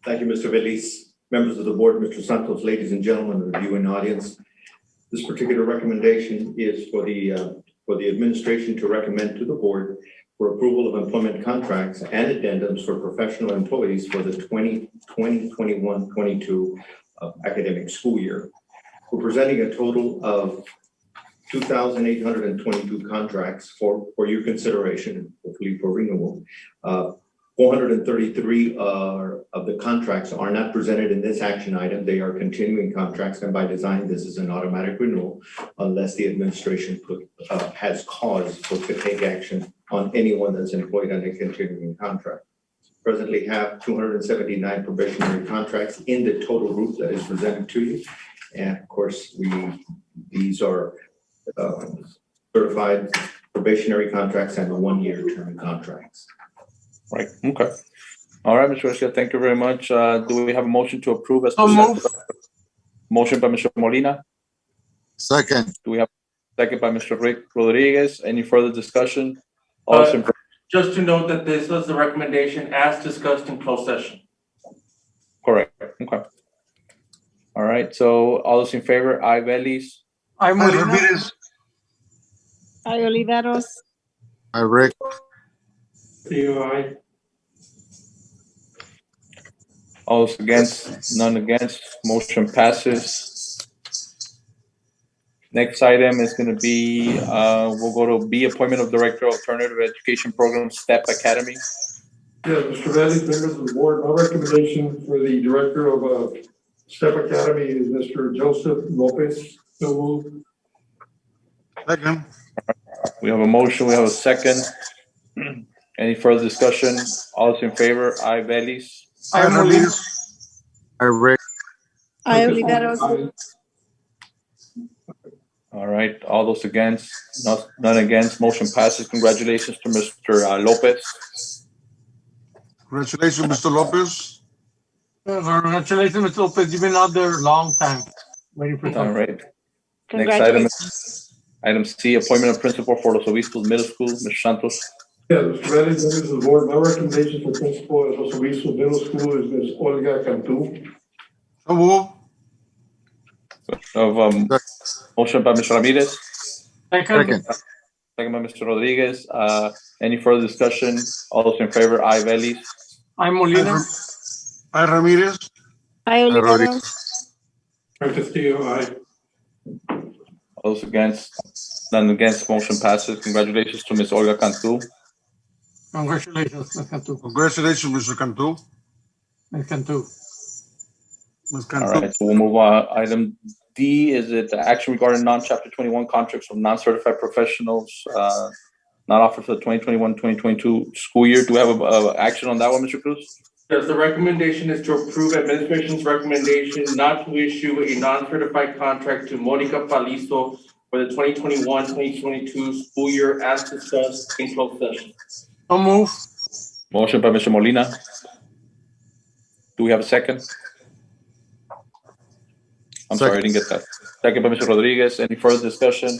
Thank you, Mr. Beliz. Members of the board, Mr. Santos, ladies and gentlemen of the viewing audience. This particular recommendation is for the administration to recommend to the board for approval of employment contracts and addendums for professional employees for the 2020-21-22 academic school year. We're presenting a total of 2,822 contracts for your consideration, hopefully for renewal. 433 of the contracts are not presented in this action item. They are continuing contracts, and by design, this is an automatic renewal unless the administration has cause to take action on anyone that's employed on a continuing contract. Presently have 279 probationary contracts in the total group that is presented to you. And of course, these are certified probationary contracts and 1-year term contracts. Right, okay. All right, Mr. Garcia, thank you very much. Do we have a motion to approve as So presented? moved. Motion by Mr. Molina. Second. Do we have a second by Mr. Rick Rodriguez? Any further discussion? Just to note that this was the recommendation as discussed in closed session. Correct, okay. All right, so all those in favor, aye, Bellis. Aye, Molina. Aye, Oliveros. Aye, Rick. Aye. All those against, none against, motion passes. Next item is gonna be, we'll go to B, appointment of Director of Alternative Education Program, STEP Academy. Yeah, Mr. Valley, members of the board, my recommendation for the director of STEP Academy is Mr. Joseph Lopez. So moved. Second. We have a motion, we have a second. Any further discussion? All those in favor, aye, Bellis. Aye, Ramirez. Aye, Rick. Aye, Oliveros. All right, all those against, none against, motion passes. Congratulations to Mr. Lopez. Congratulations, Mr. Lopez. Congratulations, Mr. Lopez. You've been out there a long time. Waiting for All something. right. Next item is item C, appointment of principal for Los Obispos Middle School, Mr. Santos. Yeah, Mr. Valley, members of the board, my recommendation for principal at Los Obispos Middle School is Ms. Olga Cantu. So move. Of motion by Mr. Ramirez, Second. second by Mr. Rodriguez. Any further discussion? All those in favor, aye, Bellis. Aye, Molina. Aye, Ramirez. Aye, Oliveros. Frank Castillo, aye. All those against, none against, motion passes. Congratulations to Ms. Olga Cantu. Congratulations, Ms. Cantu. Congratulations, Mr. Cantu. Ms. Cantu. Ms. All Cantu. right, so we'll move on. Item D, is it the action regarding non-chapter 21 contracts from non-certified professionals not offered for the 2021-2022 school year? Do we have a action on that one, Mr. Cruz? Yes, the recommendation is to approve administration's recommendation not to issue a non-certified contract to Monica Palizo for the 2021-2022 school year as discussed in closed session. So move. Motion by Mr. Molina. Do we have a second? I'm sorry, I didn't get that. Second by Mr. Rodriguez. Any further discussion?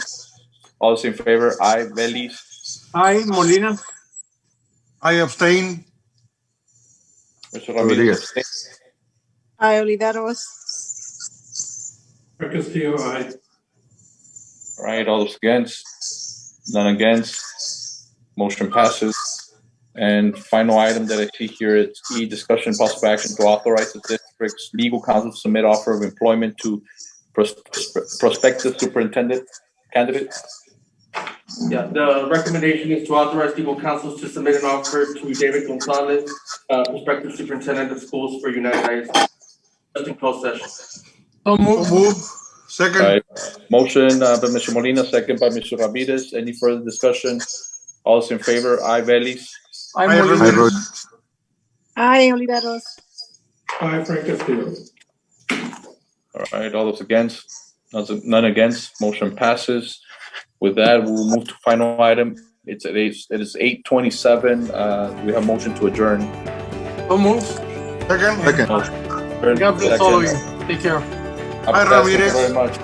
All those in favor, aye, Bellis. Aye, Molina. I abstain. Mr. Ramirez. Aye, Oliveros. Frank Castillo, aye. All right, all those against? None against? Motion passes. And final item that I see here is E, discussion possible action to authorize the district's legal counsel to submit offer of employment to prospective superintendent candidate. Yeah, the recommendation is to authorize legal counsel to submit an offer to David Gonzalez, prospective superintendent of schools for United States. Just in closed session. So move. Move. Second. All right. Motion by Mr. Molina, second by Mr. Ramirez. Any further discussion? All those in favor, aye, Bellis. Aye, Aye, Molina. Ramirez. Aye, Oliveros. Aye, Frank Castillo. All right, all those against? None against, motion passes. With that, we'll move to final item. It is 8:27. We have motion to adjourn. So move. Second. Motion. God bless all of you. Take care. Thank you very much.